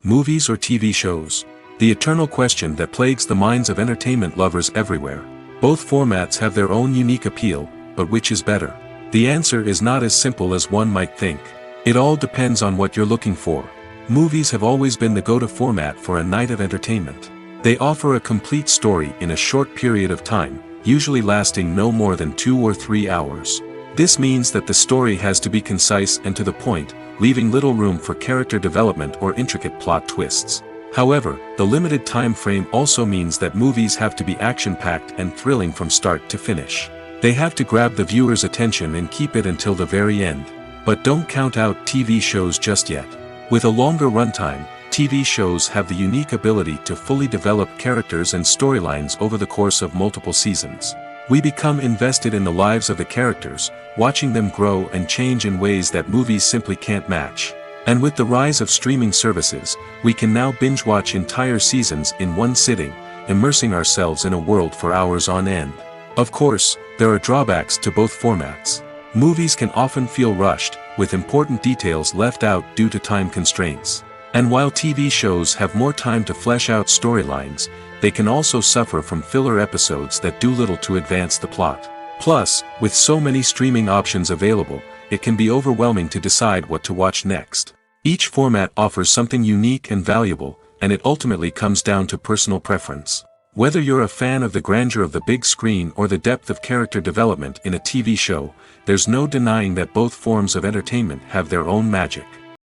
Movies or TV shows? The eternal question that plagues the minds of entertainment lovers everywhere. Both formats have their own unique appeal, but which is better? The answer is not as simple as one might think. It all depends on what you're looking for. Movies have always been the go-to format for a night of entertainment. They offer a complete story in a short period of time, usually lasting no more than 2 or 3 hours. This means that the story has to be concise and to the point, leaving little room for character development or intricate plot twists. However, the limited time frame also means that movies have to be action-packed and thrilling from start to finish. They have to grab the viewer's attention and keep it until the very end. But don't count out TV shows just yet. With a longer runtime, TV shows have the unique ability to fully develop characters and storylines over the course of multiple seasons. We become invested in the lives of the characters, watching them grow and change in ways that movies simply can't match. And with the rise of streaming services, we can now binge-watch entire seasons in one sitting, immersing ourselves in a world for hours on end. Of course, there are drawbacks to both formats. Movies can often feel rushed, with important details left out due to time constraints. And while TV shows have more time to flesh out storylines, they can also suffer from filler episodes that do little to advance the plot. Plus, with so many streaming options available, it can be overwhelming to decide what to watch next. Each format offers something unique and valuable, and it ultimately comes down to personal preference. Whether you're a fan of the grandeur of the big screen or the depth of character development in a TV show, there's no denying that both forms of entertainment have their own magic.